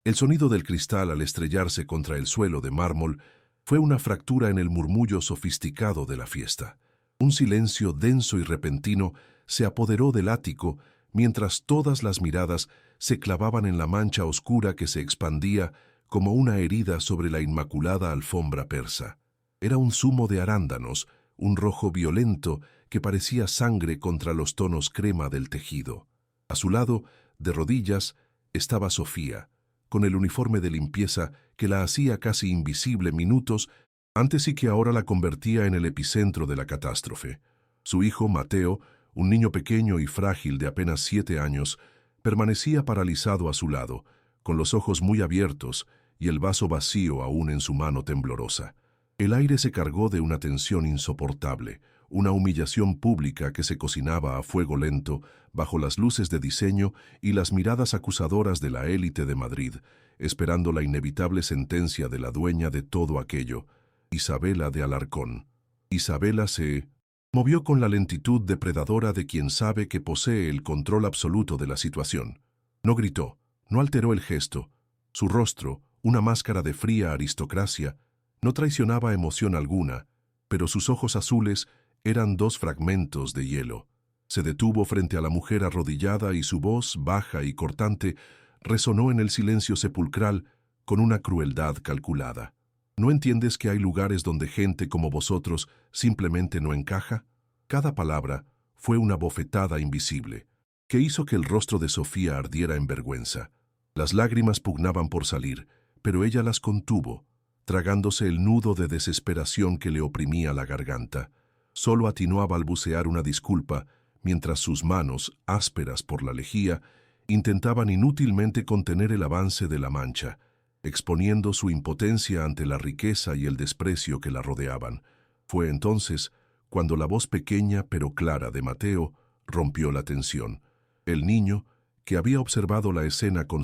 El sonido del cristal al estrellarse contra el suelo de mármol fue una fractura en el murmullo sofisticado de la fiesta. Un silencio denso y repentino se apoderó del ático mientras todas las miradas se clavaban en la mancha oscura que se expandía como una herida sobre la inmaculada alfombra persa. Era un zumo de arándanos, un rojo violento que parecía sangre contra los tonos crema del tejido. A su lado, de rodillas, estaba Sofía, con el uniforme de limpieza que la hacía casi invisible minutos antes y que ahora la convertía en el epicentro de la catástrofe. Su hijo, Mateo, un niño pequeño y frágil de apenas 7 años, permanecía paralizado a su lado, con los ojos muy abiertos y el vaso vacío aún en su mano temblorosa. El aire se cargó de una tensión insoportable, una humillación pública que se cocinaba a fuego lento bajo las luces de diseño y las miradas acusadoras de la élite de Madrid, esperando la inevitable sentencia de la dueña de todo aquello, Isabela de Alarcón. Isabela se movió con la lentitud depredadora de quien sabe que posee el control absoluto de la situación. No gritó, no alteró el gesto. Su rostro, una máscara de fría aristocracia, no traicionaba emoción alguna, pero sus ojos azules eran 2 fragmentos de hielo. Se detuvo frente a la mujer arrodillada y su voz, baja y cortante, resonó en el silencio sepulcral con una crueldad calculada. ¿No entiendes que hay lugares donde gente como vosotros simplemente no encaja? Cada palabra fue una bofetada invisible, que hizo que el rostro de Sofía ardiera en vergüenza. Las lágrimas pugnaban por salir, pero ella las contuvo, tragándose el nudo de desesperación que le oprimía la garganta. Solo atinó a balbucear una disculpa, mientras sus manos, ásperas por la lejía, intentaban inútilmente contener el avance de la mancha, exponiendo su impotencia ante la riqueza y el desprecio que la rodeaban. Fue entonces cuando la voz pequeña pero clara de Mateo rompió la tensión. El niño, que había observado la escena con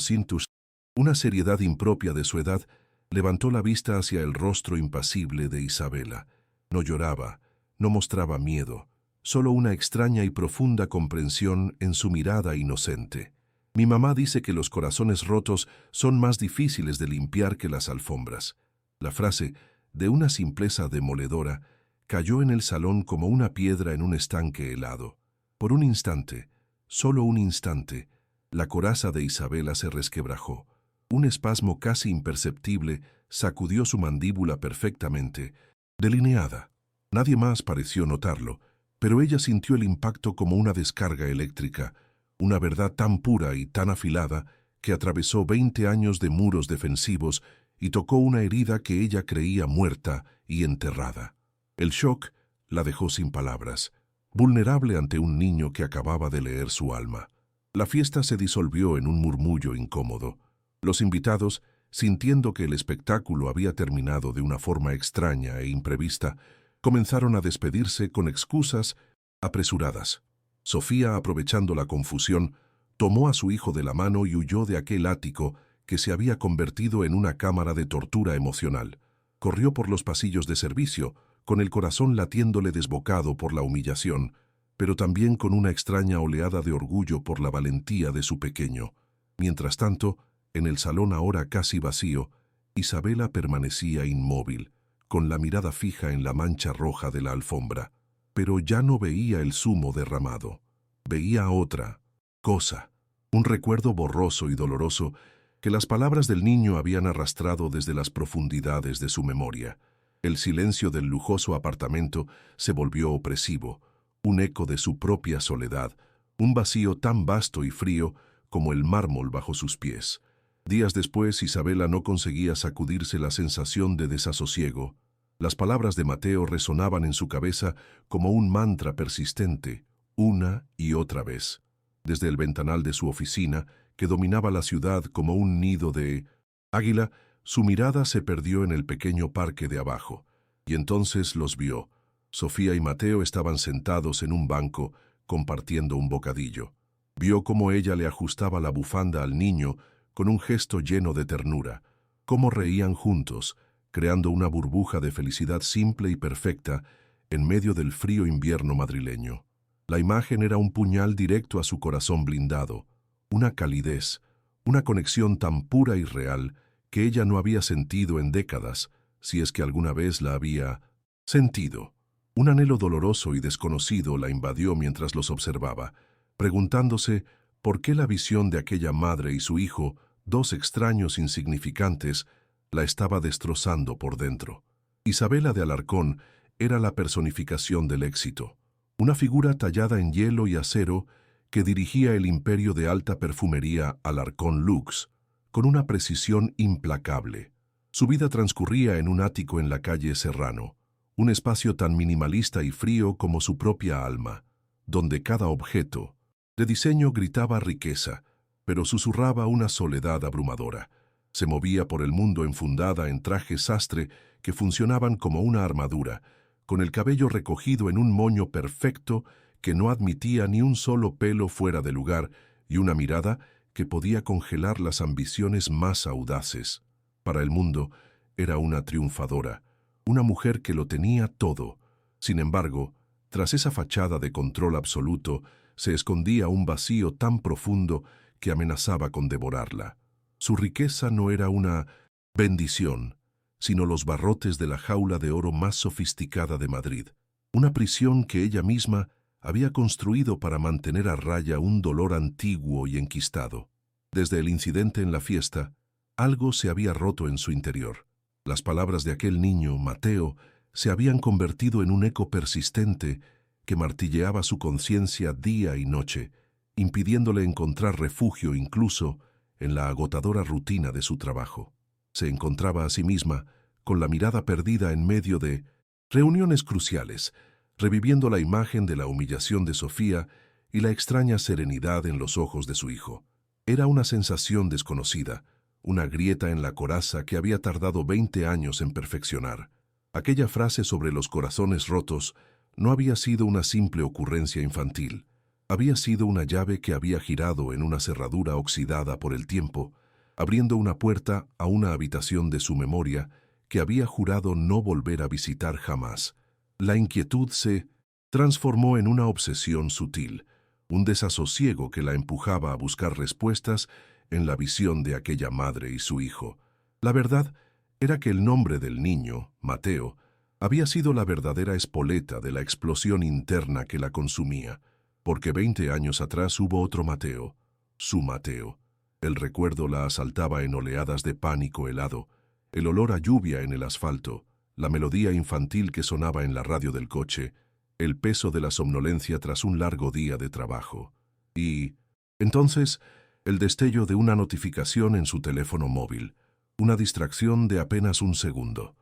una seriedad impropia de su edad, levantó la vista hacia el rostro impasible de Isabela. No lloraba, no mostraba miedo, solo una extraña y profunda comprensión en su mirada inocente. Mi mamá dice que los corazones rotos son más difíciles de limpiar que las alfombras. La frase, de una simpleza demoledora, cayó en el salón como una piedra en un estanque helado. Por un instante, solo un instante, la coraza de Isabela se resquebrajó. Un espasmo casi imperceptible sacudió su mandíbula perfectamente delineada. Nadie más pareció notarlo, pero ella sintió el impacto como una descarga eléctrica, una verdad tan pura y tan afilada que atravesó 20 años de muros defensivos y tocó una herida que ella creía muerta y enterrada. El shock la dejó sin palabras, vulnerable ante un niño que acababa de leer su alma. La fiesta se disolvió en un murmullo incómodo. Los invitados, sintiendo que el espectáculo había terminado de una forma extraña e imprevista, comenzaron a despedirse con excusas apresuradas. Sofía, aprovechando la confusión, tomó a su hijo de la mano y huyó de aquel ático que se había convertido en una cámara de tortura emocional. Corrió por los pasillos de servicio, con el corazón latiéndole desbocado por la humillación, pero también con una extraña oleada de orgullo por la valentía de su pequeño. Mientras tanto, en el salón ahora casi vacío, Isabela permanecía inmóvil, con la mirada fija en la mancha roja de la alfombra. Pero ya no veía el zumo derramado. Veía otra cosa, un recuerdo borroso y doloroso que las palabras del niño habían arrastrado desde las profundidades de su memoria. El silencio del lujoso apartamento se volvió opresivo, un eco de su propia soledad, un vacío tan vasto y frío como el mármol bajo sus pies. Días después, Isabela no conseguía sacudirse la sensación de desasosiego. Las palabras de Mateo resonaban en su cabeza como un mantra persistente, una y otra vez. Desde el ventanal de su oficina, que dominaba la ciudad como un nido de águila, su mirada se perdió en el pequeño parque de abajo, y entonces los vio. Sofía y Mateo estaban sentados en un banco, compartiendo un bocadillo. Vio cómo ella le ajustaba la bufanda al niño con un gesto lleno de ternura, cómo reían juntos, creando una burbuja de felicidad simple y perfecta en medio del frío invierno madrileño. La imagen era un puñal directo a su corazón blindado, una calidez, una conexión tan pura y real que ella no había sentido en décadas, si es que alguna vez la había sentido. Un anhelo doloroso y desconocido la invadió mientras los observaba, preguntándose por qué la visión de aquella madre y su hijo, dos extraños insignificantes, la estaba destrozando por dentro. Isabela de Alarcón era la personificación del éxito, una figura tallada en hielo y acero que dirigía el imperio de alta perfumería Alarcón Lux, con una precisión implacable. Su vida transcurría en un ático en la calle Serrano, un espacio tan minimalista y frío como su propia alma, donde cada objeto de diseño gritaba riqueza, pero susurraba una soledad abrumadora. Se movía por el mundo enfundada en trajes sastre que funcionaban como una armadura, con el cabello recogido en un moño perfecto que no admitía ni un solo pelo fuera de lugar y una mirada que podía congelar las ambiciones más audaces. Para el mundo era una triunfadora, una mujer que lo tenía todo. Sin embargo, tras esa fachada de control absoluto, se escondía un vacío tan profundo que amenazaba con devorarla. Su riqueza no era una bendición, sino los barrotes de la jaula de oro más sofisticada de Madrid, una prisión que ella misma había construido para mantener a raya un dolor antiguo y enquistado. Desde el incidente en la fiesta, algo se había roto en su interior. Las palabras de aquel niño, Mateo, se habían convertido en un eco persistente que martilleaba su conciencia día y noche, impidiéndole encontrar refugio incluso en la agotadora rutina de su trabajo. Se encontraba a sí misma con la mirada perdida en medio de reuniones cruciales, reviviendo la imagen de la humillación de Sofía y la extraña serenidad en los ojos de su hijo. Era una sensación desconocida, una grieta en la coraza que había tardado 20 años en perfeccionar. Aquella frase sobre los corazones rotos no había sido una simple ocurrencia infantil. Había sido una llave que había girado en una cerradura oxidada por el tiempo, abriendo una puerta a una habitación de su memoria que había jurado no volver a visitar jamás. La inquietud se transformó en una obsesión sutil, un desasosiego que la empujaba a buscar respuestas en la visión de aquella madre y su hijo. La verdad era que el nombre del niño, Mateo, había sido la verdadera espoleta de la explosión interna que la consumía, porque 20 años atrás hubo otro Mateo, su Mateo. El recuerdo la asaltaba en oleadas de pánico helado, el olor a lluvia en el asfalto, la melodía infantil que sonaba en la radio del coche, el peso de la somnolencia tras un largo día de trabajo. Y entonces, el destello de una notificación en su teléfono móvil, una distracción de apenas un segundo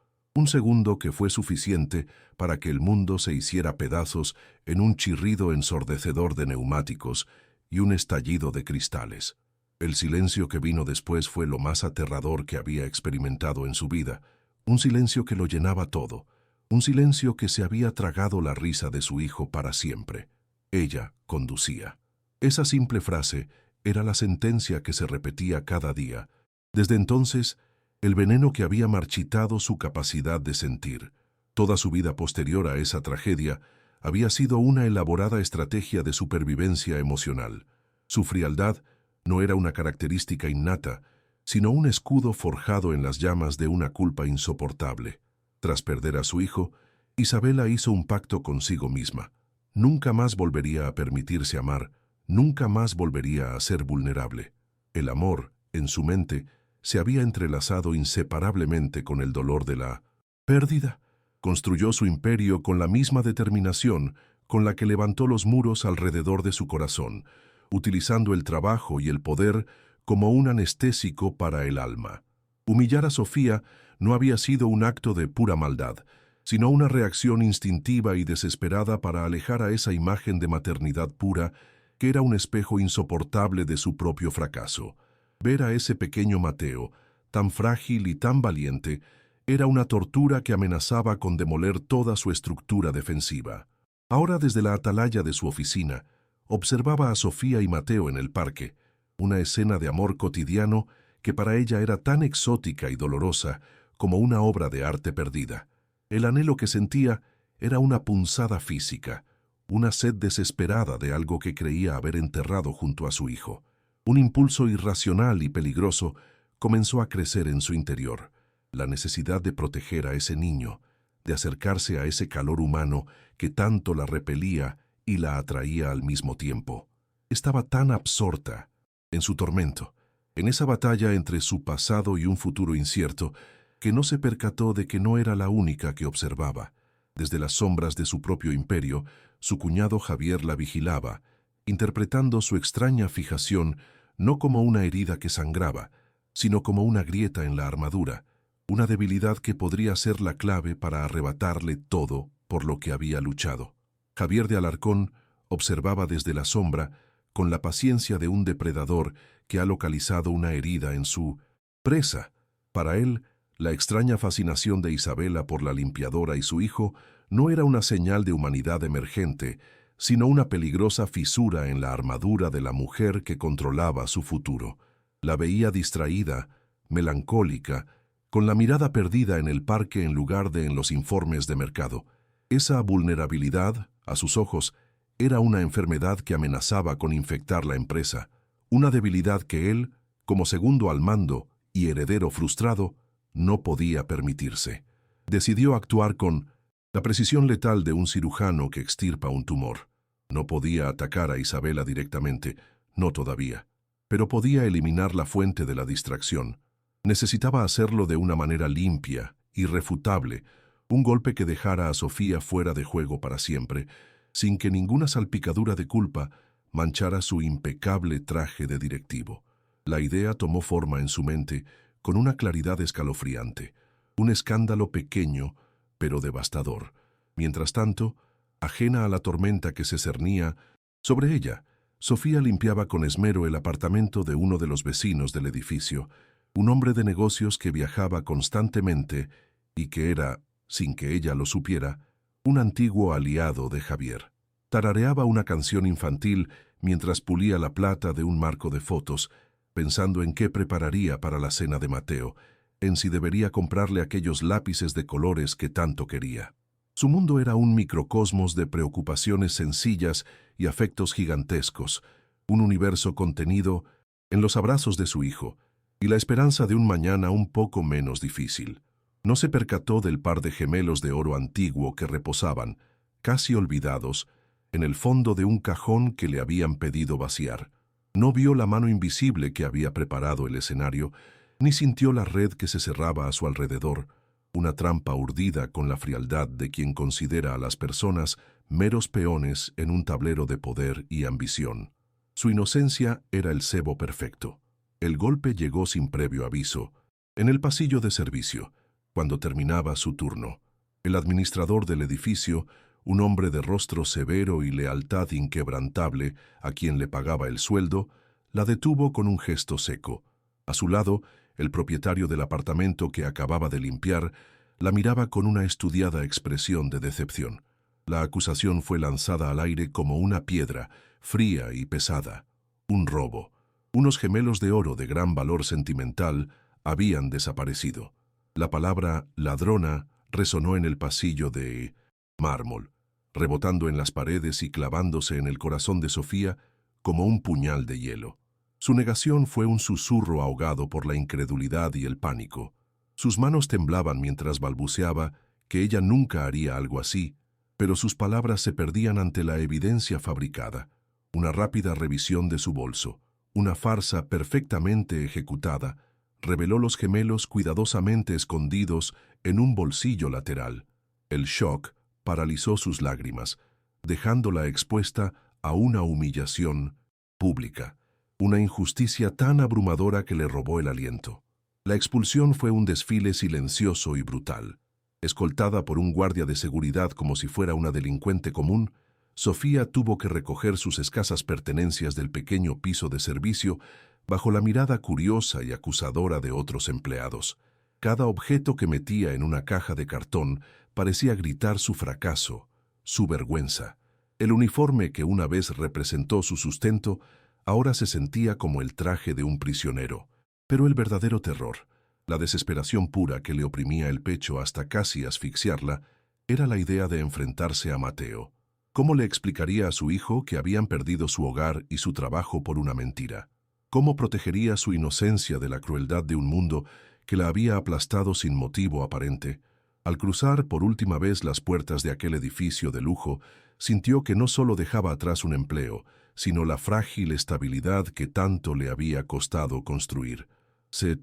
que fue suficiente para que el mundo se hiciera pedazos en un chirrido ensordecedor de neumáticos y un estallido de cristales. El silencio que vino después fue lo más aterrador que había experimentado en su vida, un silencio que lo llenaba todo, un silencio que se había tragado la risa de su hijo para siempre. Ella conducía. Esa simple frase era la sentencia que se repetía cada día. Desde entonces, el veneno que había marchitado su capacidad de sentir. Toda su vida posterior a esa tragedia había sido una elaborada estrategia de supervivencia emocional. Su frialdad no era una característica innata, sino un escudo forjado en las llamas de una culpa insoportable. Tras perder a su hijo, Isabela hizo un pacto consigo misma. Nunca más volvería a permitirse amar, nunca más volvería a ser vulnerable. El amor, en su mente, se había entrelazado inseparablemente con el dolor de la pérdida. Construyó su imperio con la misma determinación con la que levantó los muros alrededor de su corazón, utilizando el trabajo y el poder como un anestésico para el alma. Humillar a Sofía no había sido un acto de pura maldad, sino una reacción instintiva y desesperada para alejar a esa imagen de maternidad pura que era un espejo insoportable de su propio fracaso. Ver a ese pequeño Mateo, tan frágil y tan valiente, era una tortura que amenazaba con demoler toda su estructura defensiva. Ahora, desde la atalaya de su oficina, observaba a Sofía y Mateo en el parque, una escena de amor cotidiano que para ella era tan exótica y dolorosa como una obra de arte perdida. El anhelo que sentía era una punzada física, una sed desesperada de algo que creía haber enterrado junto a su hijo. Un impulso irracional y peligroso comenzó a crecer en su interior, la necesidad de proteger a ese niño, de acercarse a ese calor humano que tanto la repelía y la atraía al mismo tiempo. Estaba tan absorta en su tormento, en esa batalla entre su pasado y un futuro incierto, que no se percató de que no era la única que observaba. Desde las sombras de su propio imperio, su cuñado Javier la vigilaba, interpretando su extraña fijación no como una herida que sangraba, sino como una grieta en la armadura, una debilidad que podría ser la clave para arrebatarle todo por lo que había luchado. Javier de Alarcón observaba desde la sombra, con la paciencia de un depredador que ha localizado una herida en su presa. Para él, la extraña fascinación de Isabela por la limpiadora y su hijo no era una señal de humanidad emergente, sino una peligrosa fisura en la armadura de la mujer que controlaba su futuro. La veía distraída, melancólica, con la mirada perdida en el parque en lugar de en los informes de mercado. Esa vulnerabilidad, a sus ojos, era una enfermedad que amenazaba con infectar la empresa, una debilidad que él, como segundo al mando y heredero frustrado, no podía permitirse. Decidió actuar con la precisión letal de un cirujano que extirpa un tumor. No podía atacar a Isabela directamente, no todavía, pero podía eliminar la fuente de la distracción. Necesitaba hacerlo de una manera limpia, irrefutable, un golpe que dejara a Sofía fuera de juego para siempre, sin que ninguna salpicadura de culpa manchara su impecable traje de directivo. La idea tomó forma en su mente con una claridad escalofriante, un escándalo pequeño, pero devastador. Mientras tanto, ajena a la tormenta que se cernía sobre ella, Sofía limpiaba con esmero el apartamento de uno de los vecinos del edificio, un hombre de negocios que viajaba constantemente y que era, sin que ella lo supiera, un antiguo aliado de Javier. Tarareaba una canción infantil mientras pulía la plata de un marco de fotos, pensando en qué prepararía para la cena de Mateo, en si debería comprarle aquellos lápices de colores que tanto quería. Su mundo era un microcosmos de preocupaciones sencillas y afectos gigantescos, un universo contenido en los abrazos de su hijo y la esperanza de un mañana un poco menos difícil. No se percató del par de gemelos de oro antiguo que reposaban, casi olvidados, en el fondo de un cajón que le habían pedido vaciar. No vio la mano invisible que había preparado el escenario, ni sintió la red que se cerraba a su alrededor, una trampa urdida con la frialdad de quien considera a las personas meros peones en un tablero de poder y ambición. Su inocencia era el cebo perfecto. El golpe llegó sin previo aviso, en el pasillo de servicio, cuando terminaba su turno. El administrador del edificio, un hombre de rostro severo y lealtad inquebrantable, a quien le pagaba el sueldo, la detuvo con un gesto seco. A su lado, el propietario del apartamento que acababa de limpiar la miraba con una estudiada expresión de decepción. La acusación fue lanzada al aire como una piedra, fría y pesada. Un robo. Unos gemelos de oro de gran valor sentimental habían desaparecido. La palabra ladrona resonó en el pasillo de mármol, rebotando en las paredes y clavándose en el corazón de Sofía como un puñal de hielo. Su negación fue un susurro ahogado por la incredulidad y el pánico. Sus manos temblaban mientras balbuceaba que ella nunca haría algo así, pero sus palabras se perdían ante la evidencia fabricada. Una rápida revisión de su bolso, una farsa perfectamente ejecutada, reveló los gemelos cuidadosamente escondidos en un bolsillo lateral. El shock paralizó sus lágrimas, dejándola expuesta a una humillación pública, una injusticia tan abrumadora que le robó el aliento. La expulsión fue un desfile silencioso y brutal. Escoltada por un guardia de seguridad como si fuera una delincuente común, Sofía tuvo que recoger sus escasas pertenencias del pequeño piso de servicio bajo la mirada curiosa y acusadora de otros empleados. Cada objeto que metía en una caja de cartón parecía gritar su fracaso, su vergüenza. El uniforme que una vez representó su sustento ahora se sentía como el traje de un prisionero. Pero el verdadero terror, la desesperación pura que le oprimía el pecho hasta casi asfixiarla, era la idea de enfrentarse a Mateo. ¿Cómo le explicaría a su hijo que habían perdido su hogar y su trabajo por una mentira? ¿Cómo protegería su inocencia de la crueldad de un mundo que la había aplastado sin motivo aparente? Al cruzar por última vez las puertas de aquel edificio de lujo, sintió que no solo dejaba atrás un empleo, sino la frágil estabilidad que tanto le había costado construir. Se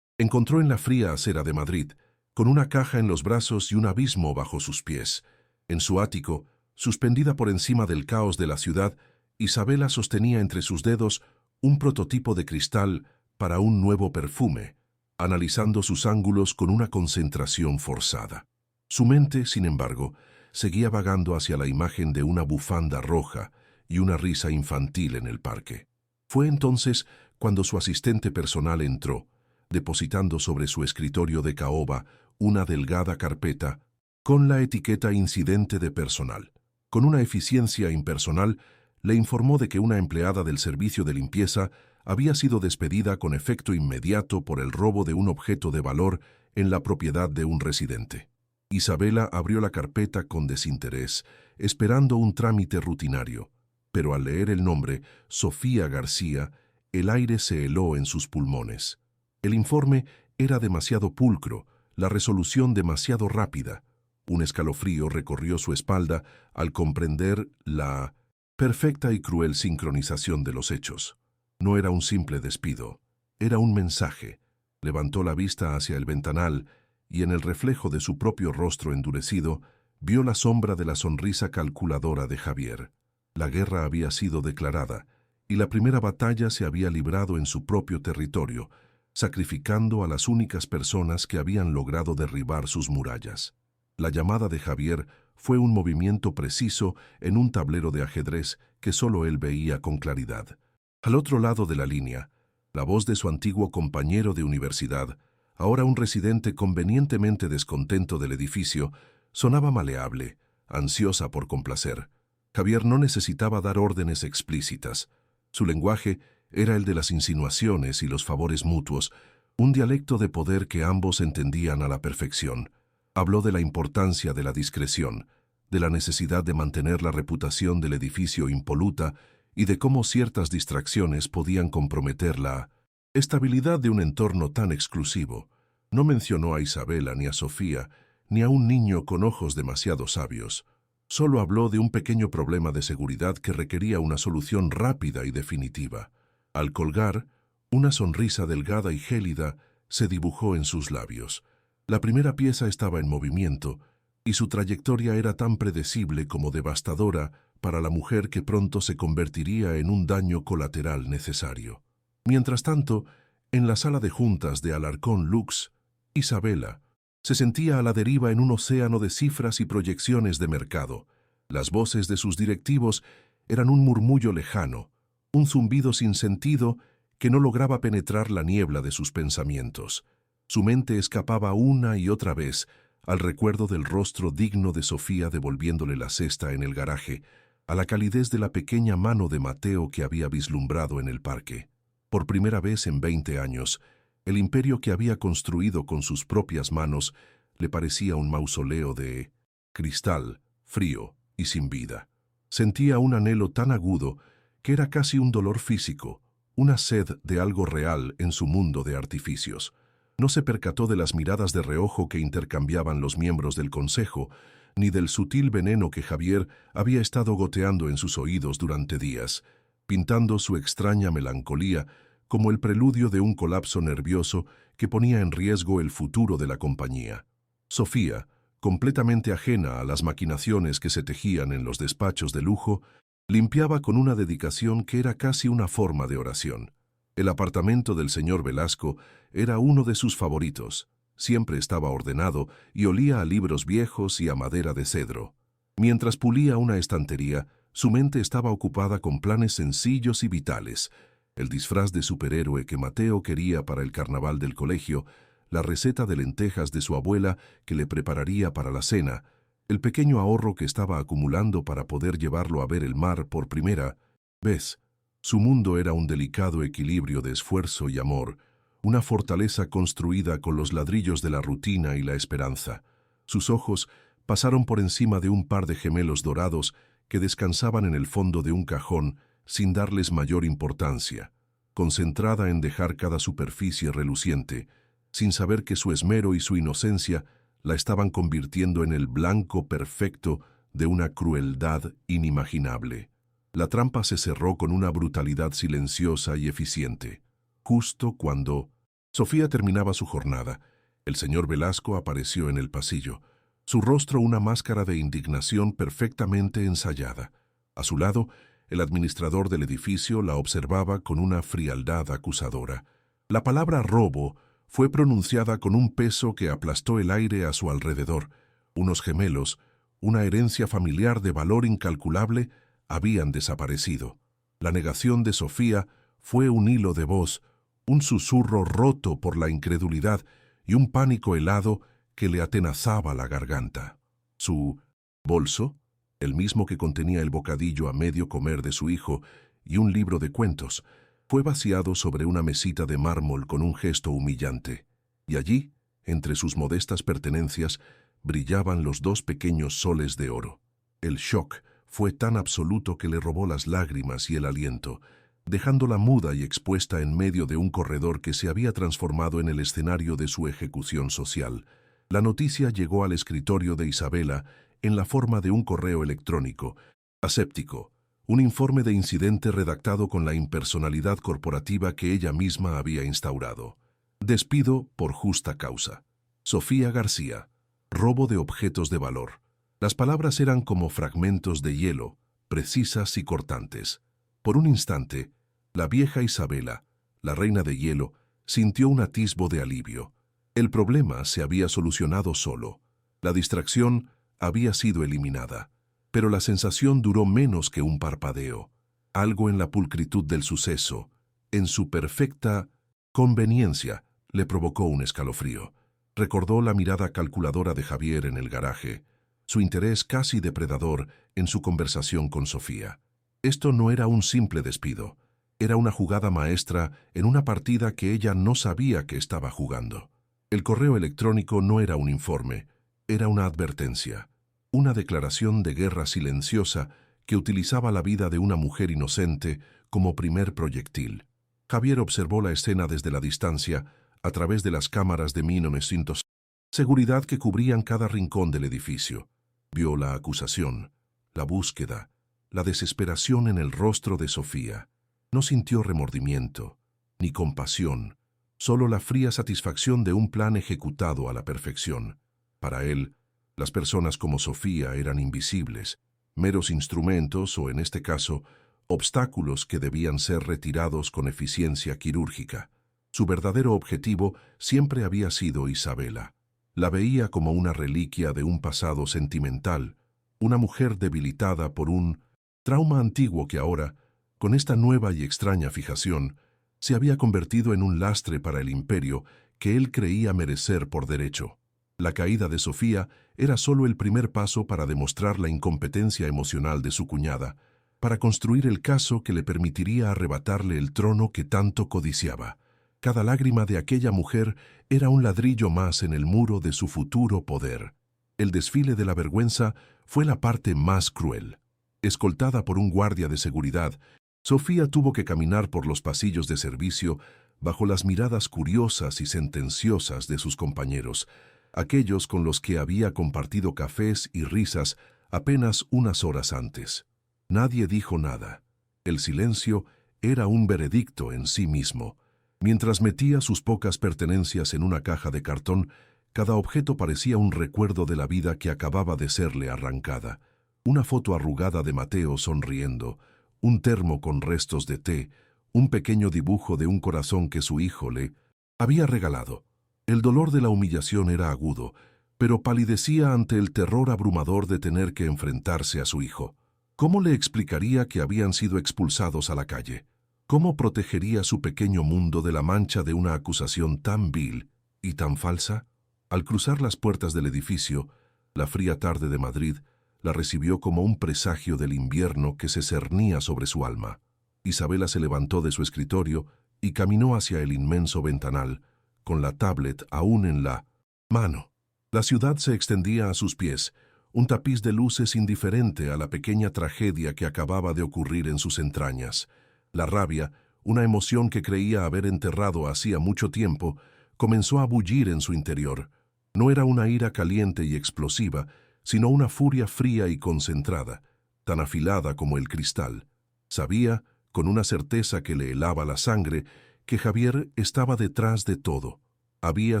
encontró en la fría acera de Madrid, con una caja en los brazos y un abismo bajo sus pies. En su ático, suspendida por encima del caos de la ciudad, Isabela sostenía entre sus dedos un prototipo de cristal para un nuevo perfume, analizando sus ángulos con una concentración forzada. Su mente, sin embargo, seguía vagando hacia la imagen de una bufanda roja y una risa infantil en el parque. Fue entonces cuando su asistente personal entró, depositando sobre su escritorio de caoba una delgada carpeta con la etiqueta Incidente de personal. Con una eficiencia impersonal, le informó de que una empleada del servicio de limpieza había sido despedida con efecto inmediato por el robo de un objeto de valor en la propiedad de un residente. Isabela abrió la carpeta con desinterés, esperando un trámite rutinario, pero al leer el nombre, Sofía García, el aire se heló en sus pulmones. El informe era demasiado pulcro, la resolución demasiado rápida. Un escalofrío recorrió su espalda al comprender la perfecta y cruel sincronización de los hechos. No era un simple despido, era un mensaje. Levantó la vista hacia el ventanal y en el reflejo de su propio rostro endurecido, vio la sombra de la sonrisa calculadora de Javier. La guerra había sido declarada y la primera batalla se había librado en su propio territorio, sacrificando a las únicas personas que habían logrado derribar sus murallas. La llamada de Javier fue un movimiento preciso en un tablero de ajedrez que solo él veía con claridad. Al otro lado de la línea, la voz de su antiguo compañero de universidad, ahora un residente convenientemente descontento del edificio, sonaba maleable, ansiosa por complacer. Javier no necesitaba dar órdenes explícitas. Su lenguaje era el de las insinuaciones y los favores mutuos, un dialecto de poder que ambos entendían a la perfección. Habló de la importancia de la discreción, de la necesidad de mantener la reputación del edificio impoluta y de cómo ciertas distracciones podían comprometer la estabilidad de un entorno tan exclusivo. No mencionó a Isabela ni a Sofía, ni a un niño con ojos demasiado sabios. Solo habló de un pequeño problema de seguridad que requería una solución rápida y definitiva. Al colgar, una sonrisa delgada y gélida se dibujó en sus labios. La primera pieza estaba en movimiento, y su trayectoria era tan predecible como devastadora para la mujer que pronto se convertiría en un daño colateral necesario. Mientras tanto, en la sala de juntas de Alarcón Lux, Isabela se sentía a la deriva en un océano de cifras y proyecciones de mercado. Las voces de sus directivos eran un murmullo lejano, un zumbido sin sentido que no lograba penetrar la niebla de sus pensamientos. Su mente escapaba una y otra vez al recuerdo del rostro digno de Sofía devolviéndole la cesta en el garaje, a la calidez de la pequeña mano de Mateo que había vislumbrado en el parque. Por primera vez en 20 años, el imperio que había construido con sus propias manos le parecía un mausoleo de cristal, frío y sin vida. Sentía un anhelo tan agudo que era casi un dolor físico, una sed de algo real en su mundo de artificios. No se percató de las miradas de reojo que intercambiaban los miembros del consejo, ni del sutil veneno que Javier había estado goteando en sus oídos durante días, pintando su extraña melancolía como el preludio de un colapso nervioso que ponía en riesgo el futuro de la compañía. Sofía, completamente ajena a las maquinaciones que se tejían en los despachos de lujo, limpiaba con una dedicación que era casi una forma de oración. El apartamento del señor Velasco era uno de sus favoritos. Siempre estaba ordenado y olía a libros viejos y a madera de cedro. Mientras pulía una estantería, su mente estaba ocupada con planes sencillos y vitales: el disfraz de superhéroe que Mateo quería para el carnaval del colegio, la receta de lentejas de su abuela que le prepararía para la cena, el pequeño ahorro que estaba acumulando para poder llevarlo a ver el mar por primera vez. Su mundo era un delicado equilibrio de esfuerzo y amor, una fortaleza construida con los ladrillos de la rutina y la esperanza. Sus ojos pasaron por encima de un par de gemelos dorados que descansaban en el fondo de un cajón sin darles mayor importancia. concentrada en dejar cada superficie reluciente, sin saber que su esmero y su inocencia la estaban convirtiendo en el blanco perfecto de una crueldad inimaginable. La trampa se cerró con una brutalidad silenciosa y eficiente. Justo cuando Sofía terminaba su jornada, el señor Velasco apareció en el pasillo, su rostro una máscara de indignación perfectamente ensayada. A su lado, el administrador del edificio la observaba con una frialdad acusadora. La palabra robo fue pronunciada con un peso que aplastó el aire a su alrededor. Unos gemelos, una herencia familiar de valor incalculable, habían desaparecido. La negación de Sofía fue un hilo de voz, un susurro roto por la incredulidad y un pánico helado que le atenazaba la garganta. Su bolso, el mismo que contenía el bocadillo a medio comer de su hijo y un libro de cuentos, fue vaciado sobre una mesita de mármol con un gesto humillante, y allí, entre sus modestas pertenencias, brillaban los dos pequeños soles de oro. El shock fue tan absoluto que le robó las lágrimas y el aliento, dejándola muda y expuesta en medio de un corredor que se había transformado en el escenario de su ejecución social. La noticia llegó al escritorio de Isabela en la forma de un correo electrónico, aséptico, un informe de incidente redactado con la impersonalidad corporativa que ella misma había instaurado. Despido por justa causa. Sofía García. Robo de objetos de valor. Las palabras eran como fragmentos de hielo, precisas y cortantes. Por un instante, la vieja Isabela, la reina de hielo, sintió un atisbo de alivio. El problema se había solucionado solo. La distracción había sido eliminada, pero la sensación duró menos que un parpadeo. Algo en la pulcritud del suceso, en su perfecta conveniencia, le provocó un escalofrío. Recordó la mirada calculadora de Javier en el garaje, su interés casi depredador en su conversación con Sofía. Esto no era un simple despido, era una jugada maestra en una partida que ella no sabía que estaba jugando. El correo electrónico no era un informe, era una advertencia, una declaración de guerra silenciosa que utilizaba la vida de una mujer inocente como primer proyectil. Javier observó la escena desde la distancia, a través de las cámaras de 1900, seguridad que cubrían cada rincón del edificio. Vio la acusación, la búsqueda, la desesperación en el rostro de Sofía. No sintió remordimiento, ni compasión, solo la fría satisfacción de un plan ejecutado a la perfección. Para él, las personas como Sofía eran invisibles, meros instrumentos o, en este caso, obstáculos que debían ser retirados con eficiencia quirúrgica. Su verdadero objetivo siempre había sido Isabela. La veía como una reliquia de un pasado sentimental, una mujer debilitada por un trauma antiguo que ahora, con esta nueva y extraña fijación, se había convertido en un lastre para el imperio que él creía merecer por derecho. La caída de Sofía era solo el primer paso para demostrar la incompetencia emocional de su cuñada, para construir el caso que le permitiría arrebatarle el trono que tanto codiciaba. Cada lágrima de aquella mujer era un ladrillo más en el muro de su futuro poder. El desfile de la vergüenza fue la parte más cruel. Escoltada por un guardia de seguridad, Sofía tuvo que caminar por los pasillos de servicio bajo las miradas curiosas y sentenciosas de sus compañeros, aquellos con los que había compartido cafés y risas apenas unas horas antes. Nadie dijo nada. El silencio era un veredicto en sí mismo. Mientras metía sus pocas pertenencias en una caja de cartón, cada objeto parecía un recuerdo de la vida que acababa de serle arrancada. Una foto arrugada de Mateo sonriendo, un termo con restos de té, un pequeño dibujo de un corazón que su hijo le había regalado. El dolor de la humillación era agudo, pero palidecía ante el terror abrumador de tener que enfrentarse a su hijo. ¿Cómo le explicaría que habían sido expulsados a la calle? ¿Cómo protegería su pequeño mundo de la mancha de una acusación tan vil y tan falsa? Al cruzar las puertas del edificio, la fría tarde de Madrid la recibió como un presagio del invierno que se cernía sobre su alma. Isabela se levantó de su escritorio y caminó hacia el inmenso ventanal, con la tablet aún en la mano. La ciudad se extendía a sus pies, un tapiz de luces indiferente a la pequeña tragedia que acababa de ocurrir en sus entrañas. La rabia, Una emoción que creía haber enterrado hacía mucho tiempo comenzó a bullir en su interior. No era una ira caliente y explosiva, sino una furia fría y concentrada, tan afilada como el cristal. Sabía, con una certeza que le helaba la sangre, que Javier estaba detrás de todo. Había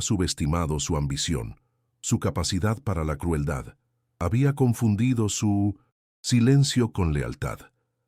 subestimado su ambición, su capacidad para la crueldad. Había confundido su silencio con lealtad.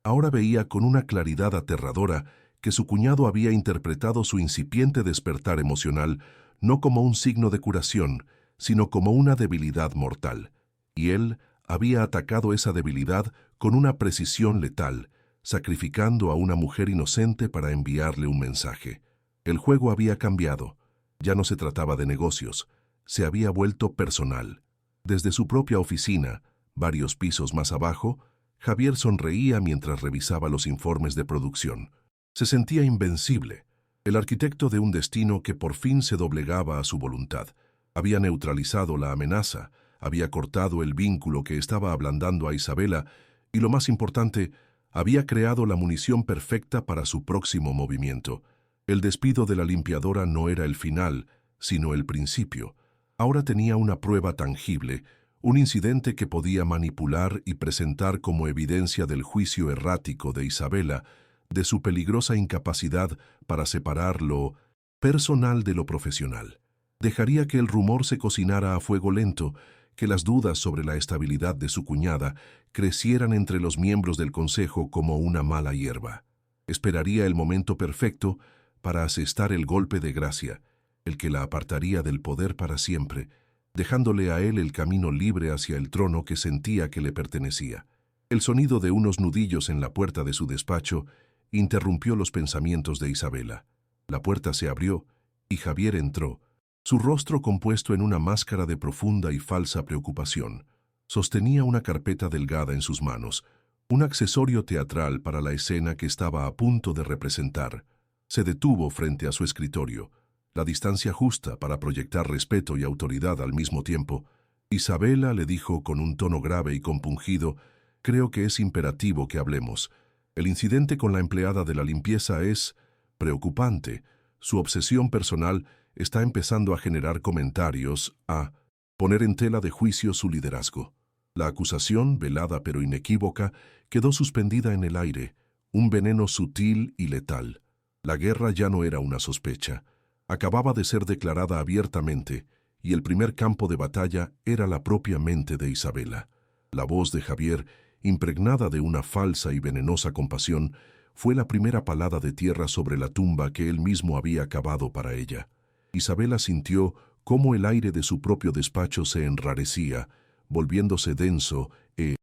Ahora veía con una claridad aterradora que su cuñado había interpretado su incipiente despertar emocional no como un signo de curación, sino como una debilidad mortal. Y él había atacado esa debilidad con una precisión letal, sacrificando a una mujer inocente para enviarle un mensaje. El juego había cambiado. Ya no se trataba de negocios, se había vuelto personal. Desde su propia oficina, varios pisos más abajo, Javier sonreía mientras revisaba los informes de producción. Se sentía invencible, el arquitecto de un destino que por fin se doblegaba a su voluntad. Había neutralizado la amenaza, había cortado el vínculo que estaba ablandando a Isabela y, lo más importante, había creado la munición perfecta para su próximo movimiento. El despido de la limpiadora no era el final, sino el principio. Ahora tenía una prueba tangible, un incidente que podía manipular y presentar como evidencia del juicio errático de Isabela, de su peligrosa incapacidad para separar lo personal de lo profesional. Dejaría que el rumor se cocinara a fuego lento, que las dudas sobre la estabilidad de su cuñada crecieran entre los miembros del consejo como una mala hierba. Esperaría el momento perfecto para asestar el golpe de gracia, el que la apartaría del poder para siempre, dejándole a él el camino libre hacia el trono que sentía que le pertenecía. El sonido de unos nudillos en la puerta de su despacho interrumpió los pensamientos de Isabela. La puerta se abrió y Javier entró, su rostro compuesto en una máscara de profunda y falsa preocupación. Sostenía una carpeta delgada en sus manos, un accesorio teatral para la escena que estaba a punto de representar. Se detuvo frente a su escritorio, la distancia justa para proyectar respeto y autoridad al mismo tiempo. Isabela le dijo con un tono grave y compungido: «Creo que es imperativo que hablemos. El incidente con la empleada de la limpieza es preocupante. Su obsesión personal está empezando a generar comentarios, a poner en tela de juicio su liderazgo». La acusación, velada pero inequívoca, quedó suspendida en el aire, un veneno sutil y letal. La guerra ya no era una sospecha. Acababa de ser declarada abiertamente, y el primer campo de batalla era la propia mente de Isabela. La voz de Javier, impregnada de una falsa y venenosa compasión, fue la primera palada de tierra sobre la tumba que él mismo había cavado para ella. Isabela sintió cómo el aire de su propio despacho se enrarecía, volviéndose denso e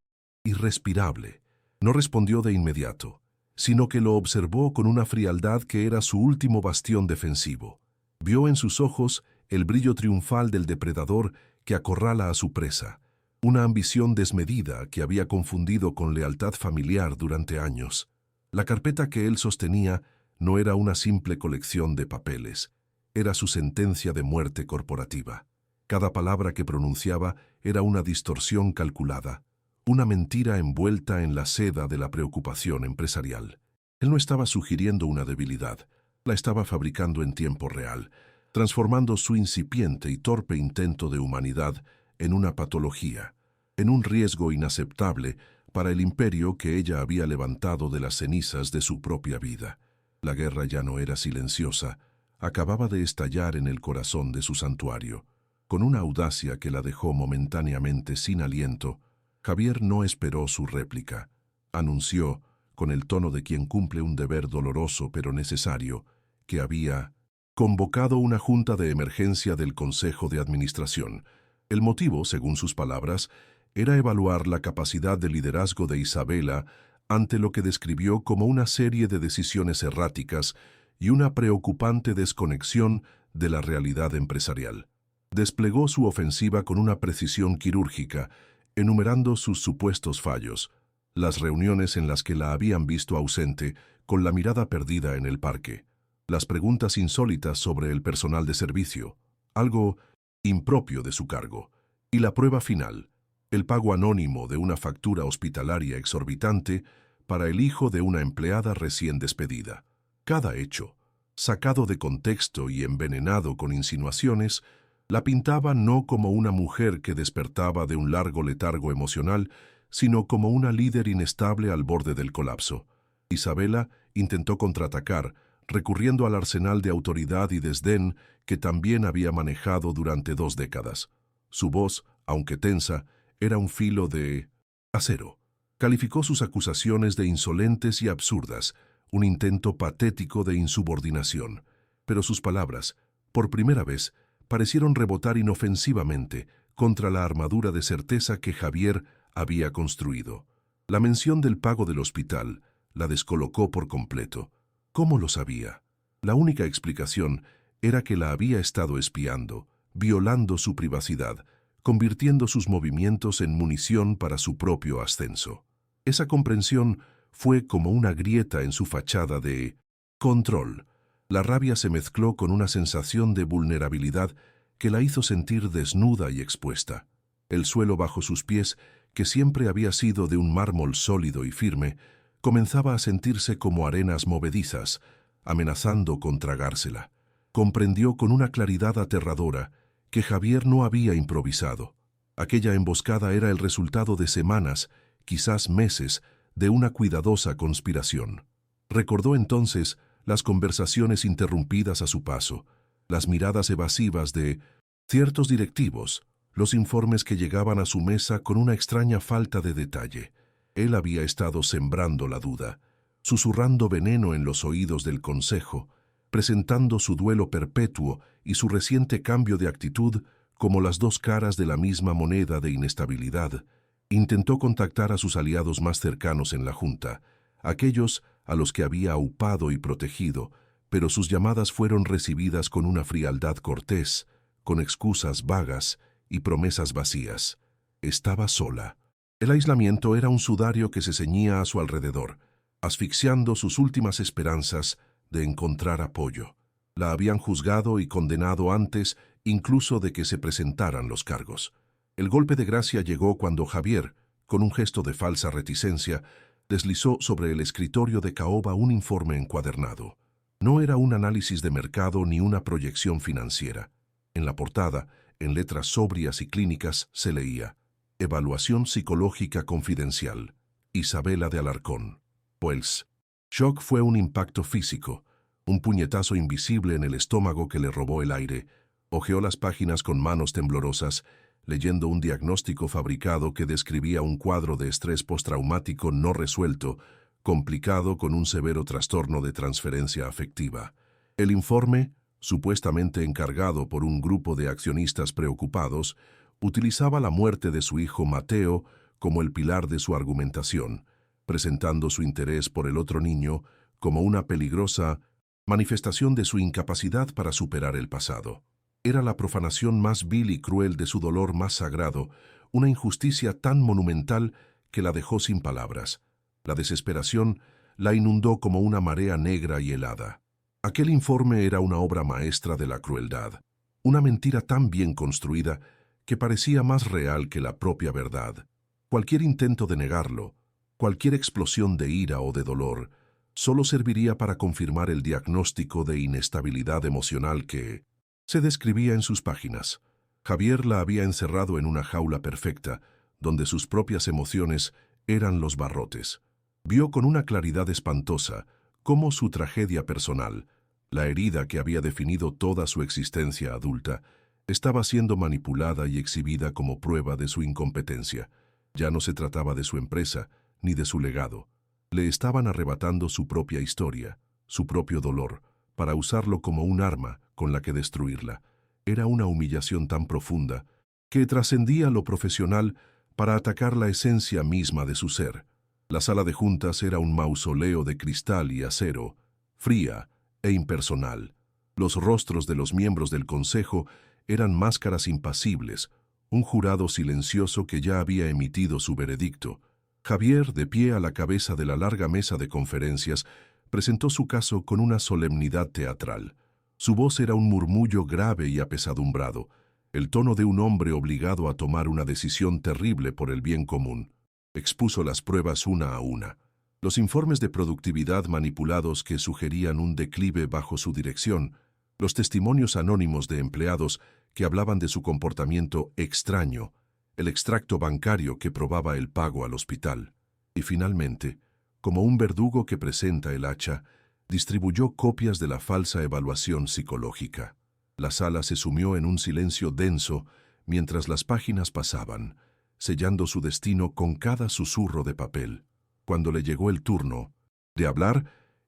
irrespirable. No respondió de inmediato, sino que lo observó con una frialdad que era su último bastión defensivo. Vio en sus ojos el brillo triunfal del depredador que acorrala a su presa, una ambición desmedida que había confundido con lealtad familiar durante años. La carpeta que él sostenía no era una simple colección de papeles, era su sentencia de muerte corporativa. Cada palabra que pronunciaba era una distorsión calculada, una mentira envuelta en la seda de la preocupación empresarial. Él no estaba sugiriendo una debilidad, la estaba fabricando en tiempo real, transformando su incipiente y torpe intento de humanidad en una patología, en un riesgo inaceptable para el imperio que ella había levantado de las cenizas de su propia vida. La guerra ya no era silenciosa, acababa de estallar en el corazón de su santuario. Con una audacia que la dejó momentáneamente sin aliento, Javier no esperó su réplica. Anunció, con el tono de quien cumple un deber doloroso pero necesario, que había convocado una junta de emergencia del Consejo de Administración. El motivo, según sus palabras, era evaluar la capacidad de liderazgo de Isabela ante lo que describió como una serie de decisiones erráticas y una preocupante desconexión de la realidad empresarial. Desplegó su ofensiva con una precisión quirúrgica, enumerando sus supuestos fallos, las reuniones en las que la habían visto ausente, con la mirada perdida en el parque, las preguntas insólitas sobre el personal de servicio, algo impropio de su cargo, y la prueba final, el pago anónimo de una factura hospitalaria exorbitante para el hijo de una empleada recién despedida. Cada hecho, sacado de contexto y envenenado con insinuaciones, la pintaba no como una mujer que despertaba de un largo letargo emocional, sino como una líder inestable al borde del colapso. Isabela intentó contraatacar, recurriendo al arsenal de autoridad y desdén que también había manejado durante 2 décadas. Su voz, aunque tensa, era un filo de acero. Calificó sus acusaciones de insolentes y absurdas, un intento patético de insubordinación. Pero sus palabras, por primera vez, parecieron rebotar inofensivamente contra la armadura de certeza que Javier había construido. La mención del pago del hospital la descolocó por completo. ¿Cómo lo sabía? La única explicación era que la había estado espiando, violando su privacidad, convirtiendo sus movimientos en munición para su propio ascenso. Esa comprensión fue como una grieta en su fachada de control. La rabia se mezcló con una sensación de vulnerabilidad que la hizo sentir desnuda y expuesta. El suelo bajo sus pies, que siempre había sido de un mármol sólido y firme, comenzaba a sentirse como arenas movedizas, amenazando con tragársela. Comprendió con una claridad aterradora que Javier no había improvisado. Aquella emboscada era el resultado de semanas, quizás meses, de una cuidadosa conspiración. Recordó entonces las conversaciones interrumpidas a su paso, las miradas evasivas de ciertos directivos, los informes que llegaban a su mesa con una extraña falta de detalle. Él había estado sembrando la duda, susurrando veneno en los oídos del consejo, presentando su duelo perpetuo y su reciente cambio de actitud como las 2 caras de la misma moneda de inestabilidad. Intentó contactar a sus aliados más cercanos en la Junta, aquellos a los que había aupado y protegido, pero sus llamadas fueron recibidas con una frialdad cortés, con excusas vagas y promesas vacías. Estaba sola. El aislamiento era un sudario que se ceñía a su alrededor, asfixiando sus últimas esperanzas de encontrar apoyo. La habían juzgado y condenado antes incluso de que se presentaran los cargos. El golpe de gracia llegó cuando Javier, con un gesto de falsa reticencia, deslizó sobre el escritorio de Caoba un informe encuadernado. No era un análisis de mercado ni una proyección financiera. En la portada, en letras sobrias y clínicas, se leía: Evaluación psicológica confidencial. Isabela de Alarcón. Wells. Shock fue un impacto físico, un puñetazo invisible en el estómago que le robó el aire. Hojeó las páginas con manos temblorosas, leyendo un diagnóstico fabricado que describía un cuadro de estrés postraumático no resuelto, complicado con un severo trastorno de transferencia afectiva. El informe, supuestamente encargado por un grupo de accionistas preocupados, utilizaba la muerte de su hijo Mateo como el pilar de su argumentación, presentando su interés por el otro niño como una peligrosa manifestación de su incapacidad para superar el pasado. Era la profanación más vil y cruel de su dolor más sagrado, una injusticia tan monumental que la dejó sin palabras. La desesperación la inundó como una marea negra y helada. Aquel informe era una obra maestra de la crueldad, una mentira tan bien construida que parecía más real que la propia verdad. Cualquier intento de negarlo, cualquier explosión de ira o de dolor, solo serviría para confirmar el diagnóstico de inestabilidad emocional que se describía en sus páginas. Javier la había encerrado en una jaula perfecta, donde sus propias emociones eran los barrotes. Vio con una claridad espantosa cómo su tragedia personal, la herida que había definido toda su existencia adulta, estaba siendo manipulada y exhibida como prueba de su incompetencia. Ya no se trataba de su empresa, ni de su legado. Le estaban arrebatando su propia historia, su propio dolor, para usarlo como un arma con la que destruirla. Era una humillación tan profunda que trascendía lo profesional para atacar la esencia misma de su ser. La sala de juntas era un mausoleo de cristal y acero, fría e impersonal. Los rostros de los miembros del consejo eran máscaras impasibles, un jurado silencioso que ya había emitido su veredicto. Javier, de pie a la cabeza de la larga mesa de conferencias, presentó su caso con una solemnidad teatral. Su voz era un murmullo grave y apesadumbrado, el tono de un hombre obligado a tomar una decisión terrible por el bien común. Expuso las pruebas una a una. Los informes de productividad manipulados que sugerían un declive bajo su dirección, los testimonios anónimos de empleados que hablaban de su comportamiento extraño, el extracto bancario que probaba el pago al hospital. Y finalmente, como un verdugo que presenta el hacha, distribuyó copias de la falsa evaluación psicológica. La sala se sumió en un silencio denso mientras las páginas pasaban, sellando su destino con cada susurro de papel. Cuando le llegó el turno de hablar,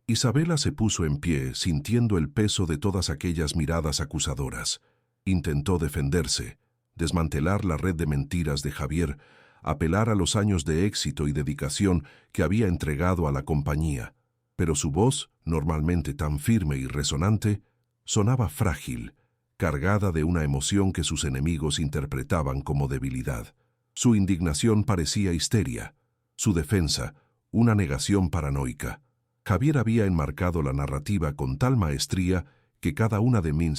Isabela se puso en pie, sintiendo el peso de todas aquellas miradas acusadoras. Intentó defenderse, desmantelar la red de mentiras de Javier, apelar a los años de éxito y dedicación que había entregado a la compañía, pero su voz, normalmente tan firme y resonante, sonaba frágil, cargada de una emoción que sus enemigos interpretaban como debilidad. Su indignación parecía histeria, su defensa, una negación paranoica. Javier había enmarcado la narrativa con tal maestría que cada una de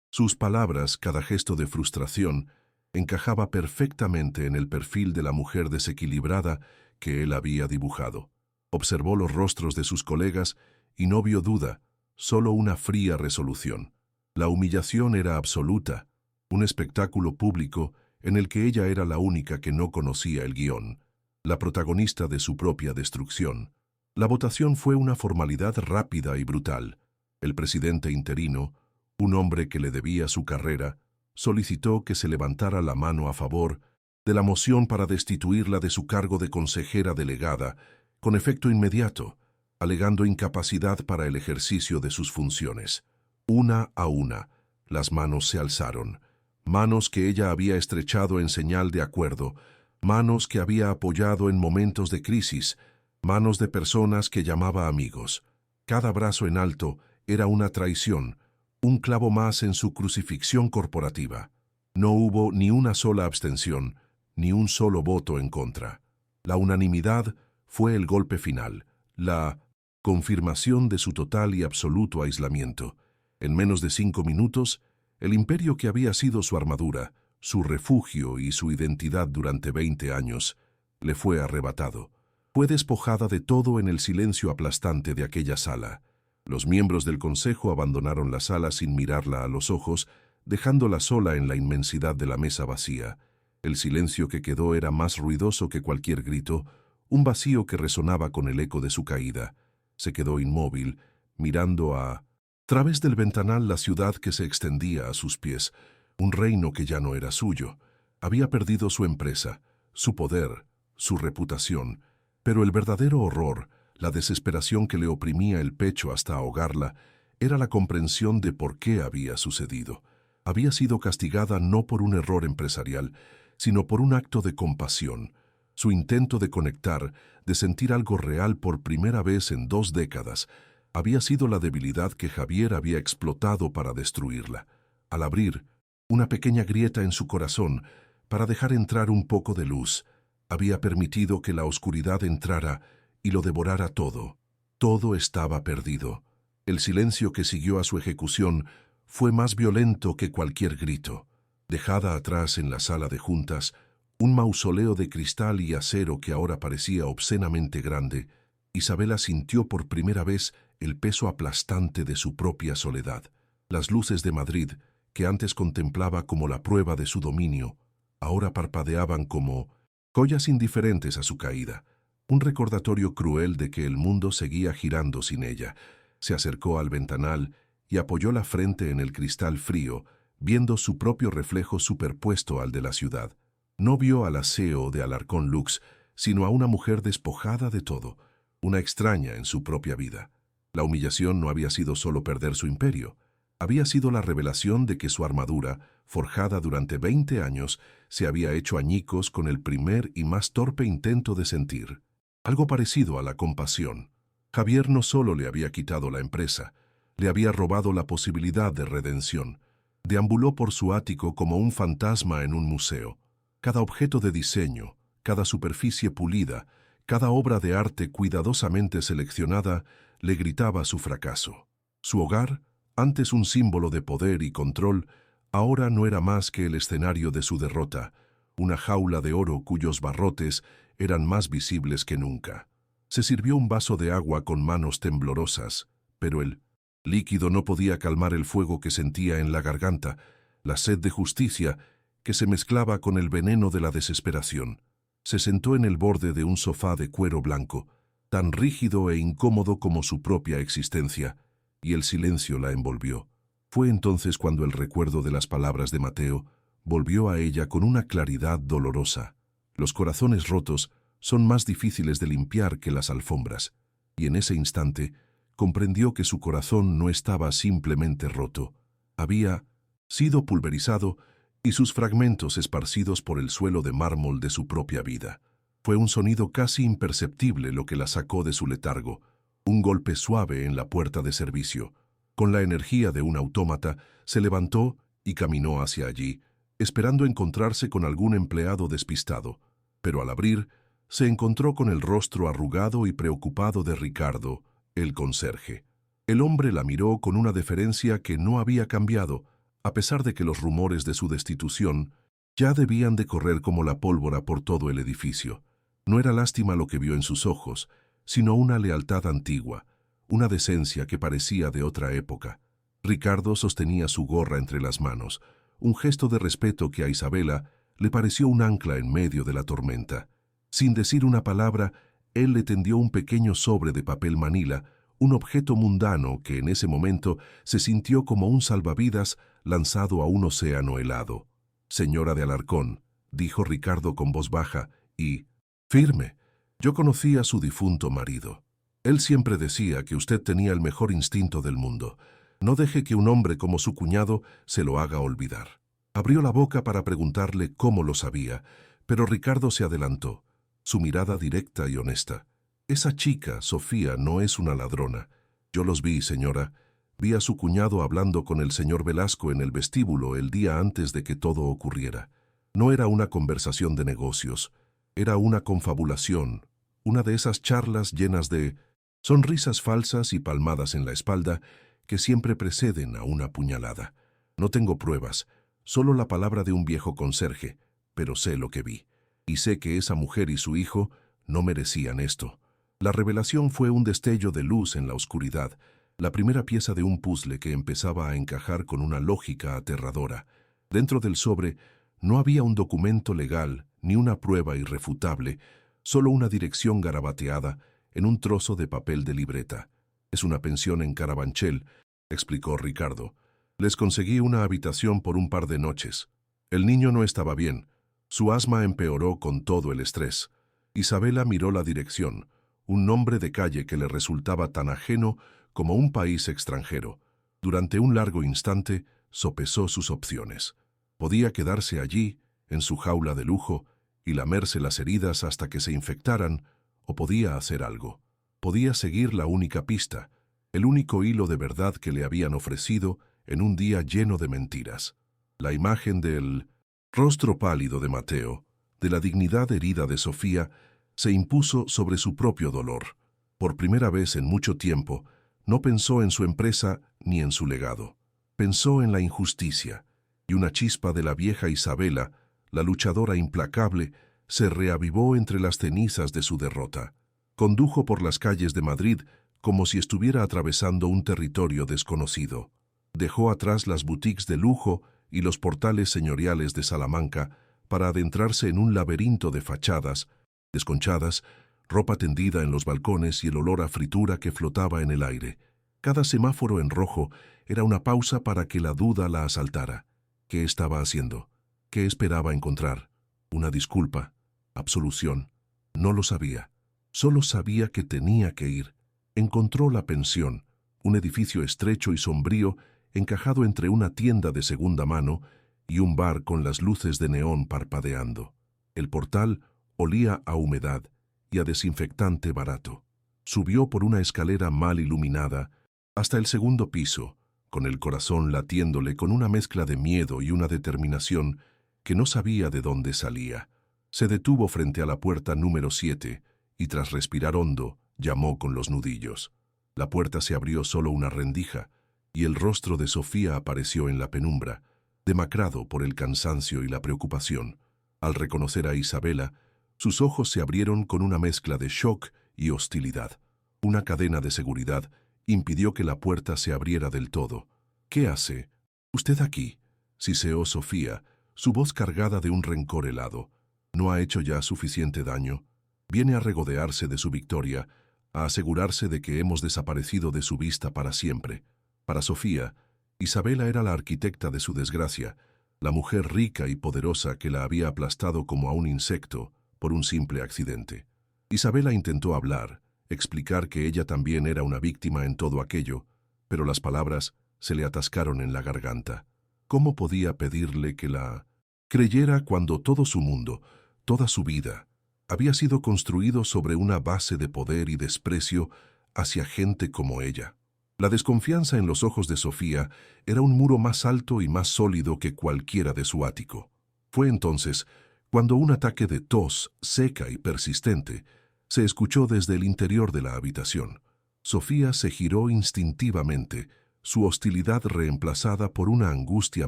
sus palabras, cada gesto de frustración, encajaba perfectamente en el perfil de la mujer desequilibrada que él había dibujado. Observó los rostros de sus colegas y no vio duda, solo una fría resolución. La humillación era absoluta, un espectáculo público en el que ella era la única que no conocía el guión, la protagonista de su propia destrucción. La votación fue una formalidad rápida y brutal. El presidente interino, un hombre que le debía su carrera, solicitó que se levantara la mano a favor de la moción para destituirla de su cargo de consejera delegada, con efecto inmediato, alegando incapacidad para el ejercicio de sus funciones. Una a una, las manos se alzaron, manos que ella había estrechado en señal de acuerdo, manos que había apoyado en momentos de crisis, manos de personas que llamaba amigos. Cada brazo en alto era una traición, un clavo más en su crucifixión corporativa. No hubo ni una sola abstención, ni un solo voto en contra. La unanimidad fue el golpe final, la confirmación de su total y absoluto aislamiento. En menos de 5 minutos, el imperio que había sido su armadura, su refugio y su identidad durante 20 años, le fue arrebatado. Fue despojada de todo en el silencio aplastante de aquella sala. Los miembros del consejo abandonaron la sala sin mirarla a los ojos, dejándola sola en la inmensidad de la mesa vacía. El silencio que quedó era más ruidoso que cualquier grito, un vacío que resonaba con el eco de su caída. Se quedó inmóvil, mirando a través del ventanal la ciudad que se extendía a sus pies, un reino que ya no era suyo. Había perdido su empresa, su poder, su reputación, pero el verdadero horror, la desesperación que le oprimía el pecho hasta ahogarla, era la comprensión de por qué había sucedido. Había sido castigada no por un error empresarial, sino por un acto de compasión. Su intento de conectar, de sentir algo real por primera vez en 2 décadas, había sido la debilidad que Javier había explotado para destruirla. Al abrir una pequeña grieta en su corazón para dejar entrar un poco de luz, había permitido que la oscuridad entrara y lo devorara todo. Todo estaba perdido. El silencio que siguió a su ejecución fue más violento que cualquier grito. Dejada atrás en la sala de juntas, un mausoleo de cristal y acero que ahora parecía obscenamente grande, Isabela sintió por primera vez el peso aplastante de su propia soledad. Las luces de Madrid, que antes contemplaba como la prueba de su dominio, ahora parpadeaban como joyas indiferentes a su caída, un recordatorio cruel de que el mundo seguía girando sin ella. Se acercó al ventanal y apoyó la frente en el cristal frío, viendo su propio reflejo superpuesto al de la ciudad. No vio al aseo de Alarcón Lux, sino a una mujer despojada de todo, una extraña en su propia vida. La humillación no había sido solo perder su imperio, había sido la revelación de que su armadura, forjada durante 20 años, se había hecho añicos con el primer y más torpe intento de sentir. Algo parecido a la compasión. Javier no solo le había quitado la empresa, le había robado la posibilidad de redención. Deambuló por su ático como un fantasma en un museo. Cada objeto de diseño, cada superficie pulida, cada obra de arte cuidadosamente seleccionada le gritaba su fracaso. Su hogar, antes un símbolo de poder y control, ahora no era más que el escenario de su derrota, una jaula de oro cuyos barrotes eran más visibles que nunca. Se sirvió un vaso de agua con manos temblorosas, pero el líquido no podía calmar el fuego que sentía en la garganta, la sed de justicia que se mezclaba con el veneno de la desesperación. Se sentó en el borde de un sofá de cuero blanco, tan rígido e incómodo como su propia existencia, y el silencio la envolvió. Fue entonces cuando el recuerdo de las palabras de Mateo volvió a ella con una claridad dolorosa. Los corazones rotos son más difíciles de limpiar que las alfombras, y en ese instante comprendió que su corazón no estaba simplemente roto, había sido pulverizado y sus fragmentos esparcidos por el suelo de mármol de su propia vida. Fue un sonido casi imperceptible lo que la sacó de su letargo, un golpe suave en la puerta de servicio. Con la energía de un autómata, se levantó y caminó hacia allí, esperando encontrarse con algún empleado despistado, pero al abrir, se encontró con el rostro arrugado y preocupado de Ricardo, el conserje. El hombre la miró con una deferencia que no había cambiado, a pesar de que los rumores de su destitución ya debían de correr como la pólvora por todo el edificio. No era lástima lo que vio en sus ojos, sino una lealtad antigua, una decencia que parecía de otra época. Ricardo sostenía su gorra entre las manos, un gesto de respeto que a Isabela le pareció un ancla en medio de la tormenta. Sin decir una palabra, él le tendió un pequeño sobre de papel manila, un objeto mundano que en ese momento se sintió como un salvavidas lanzado a un océano helado. «Señora de Alarcón», dijo Ricardo con voz baja y firme, «yo conocí a su difunto marido. Él siempre decía que usted tenía el mejor instinto del mundo. No deje que un hombre como su cuñado se lo haga olvidar». Abrió la boca para preguntarle cómo lo sabía, pero Ricardo se adelantó, su mirada directa y honesta. «Esa chica, Sofía, no es una ladrona. Yo los vi, señora. Vi a su cuñado hablando con el señor Velasco en el vestíbulo el día antes de que todo ocurriera. No era una conversación de negocios, era una confabulación, una de esas charlas llenas de sonrisas falsas y palmadas en la espalda que siempre preceden a una puñalada. No tengo pruebas, solo la palabra de un viejo conserje, pero sé lo que vi. Y sé que esa mujer y su hijo no merecían esto». La revelación fue un destello de luz en la oscuridad, la primera pieza de un puzzle que empezaba a encajar con una lógica aterradora. Dentro del sobre no había un documento legal ni una prueba irrefutable, solo una dirección garabateada en un trozo de papel de libreta. «Es una pensión en Carabanchel», explicó Ricardo. «Les conseguí una habitación por un par de noches. El niño no estaba bien. Su asma empeoró con todo el estrés». Isabela miró la dirección, un nombre de calle que le resultaba tan ajeno como un país extranjero. Durante un largo instante sopesó sus opciones. Podía quedarse allí, en su jaula de lujo, y lamerse las heridas hasta que se infectaran, o podía hacer algo. Podía seguir la única pista, el único hilo de verdad que le habían ofrecido en un día lleno de mentiras. La imagen del rostro pálido de Mateo, de la dignidad herida de Sofía, se impuso sobre su propio dolor. Por primera vez en mucho tiempo, no pensó en su empresa ni en su legado. Pensó en la injusticia, y una chispa de la vieja Isabela, la luchadora implacable, se reavivó entre las cenizas de su derrota. Condujo por las calles de Madrid como si estuviera atravesando un territorio desconocido. Dejó atrás las boutiques de lujo y los portales señoriales de Salamanca para adentrarse en un laberinto de fachadas desconchadas, ropa tendida en los balcones y el olor a fritura que flotaba en el aire. Cada semáforo en rojo era una pausa para que la duda la asaltara. ¿Qué estaba haciendo? ¿Qué esperaba encontrar? ¿Una disculpa? ¿Absolución? No lo sabía. Solo sabía que tenía que ir. Encontró la pensión, un edificio estrecho y sombrío encajado entre una tienda de segunda mano y un bar con las luces de neón parpadeando. El portal olía a humedad y a desinfectante barato. Subió por una escalera mal iluminada hasta el segundo piso, con el corazón latiéndole con una mezcla de miedo y una determinación que no sabía de dónde salía. Se detuvo frente a la puerta número 7 y tras respirar hondo, llamó con los nudillos. La puerta se abrió solo una rendija y el rostro de Sofía apareció en la penumbra, demacrado por el cansancio y la preocupación. Al reconocer a Isabela, sus ojos se abrieron con una mezcla de shock y hostilidad. Una cadena de seguridad impidió que la puerta se abriera del todo. «¿Qué hace usted aquí?», siseó Sofía, su voz cargada de un rencor helado. «¿No ha hecho ya suficiente daño? Viene a regodearse de su victoria, a asegurarse de que hemos desaparecido de su vista para siempre». Para Sofía, Isabela era la arquitecta de su desgracia, la mujer rica y poderosa que la había aplastado como a un insecto por un simple accidente. Isabela intentó hablar, explicar que ella también era una víctima en todo aquello, pero las palabras se le atascaron en la garganta. ¿Cómo podía pedirle que la creyera cuando todo su mundo, toda su vida, había sido construido sobre una base de poder y desprecio hacia gente como ella? La desconfianza en los ojos de Sofía era un muro más alto y más sólido que cualquiera de su ático. Fue entonces cuando un ataque de tos seca y persistente se escuchó desde el interior de la habitación. Sofía se giró instintivamente, su hostilidad reemplazada por una angustia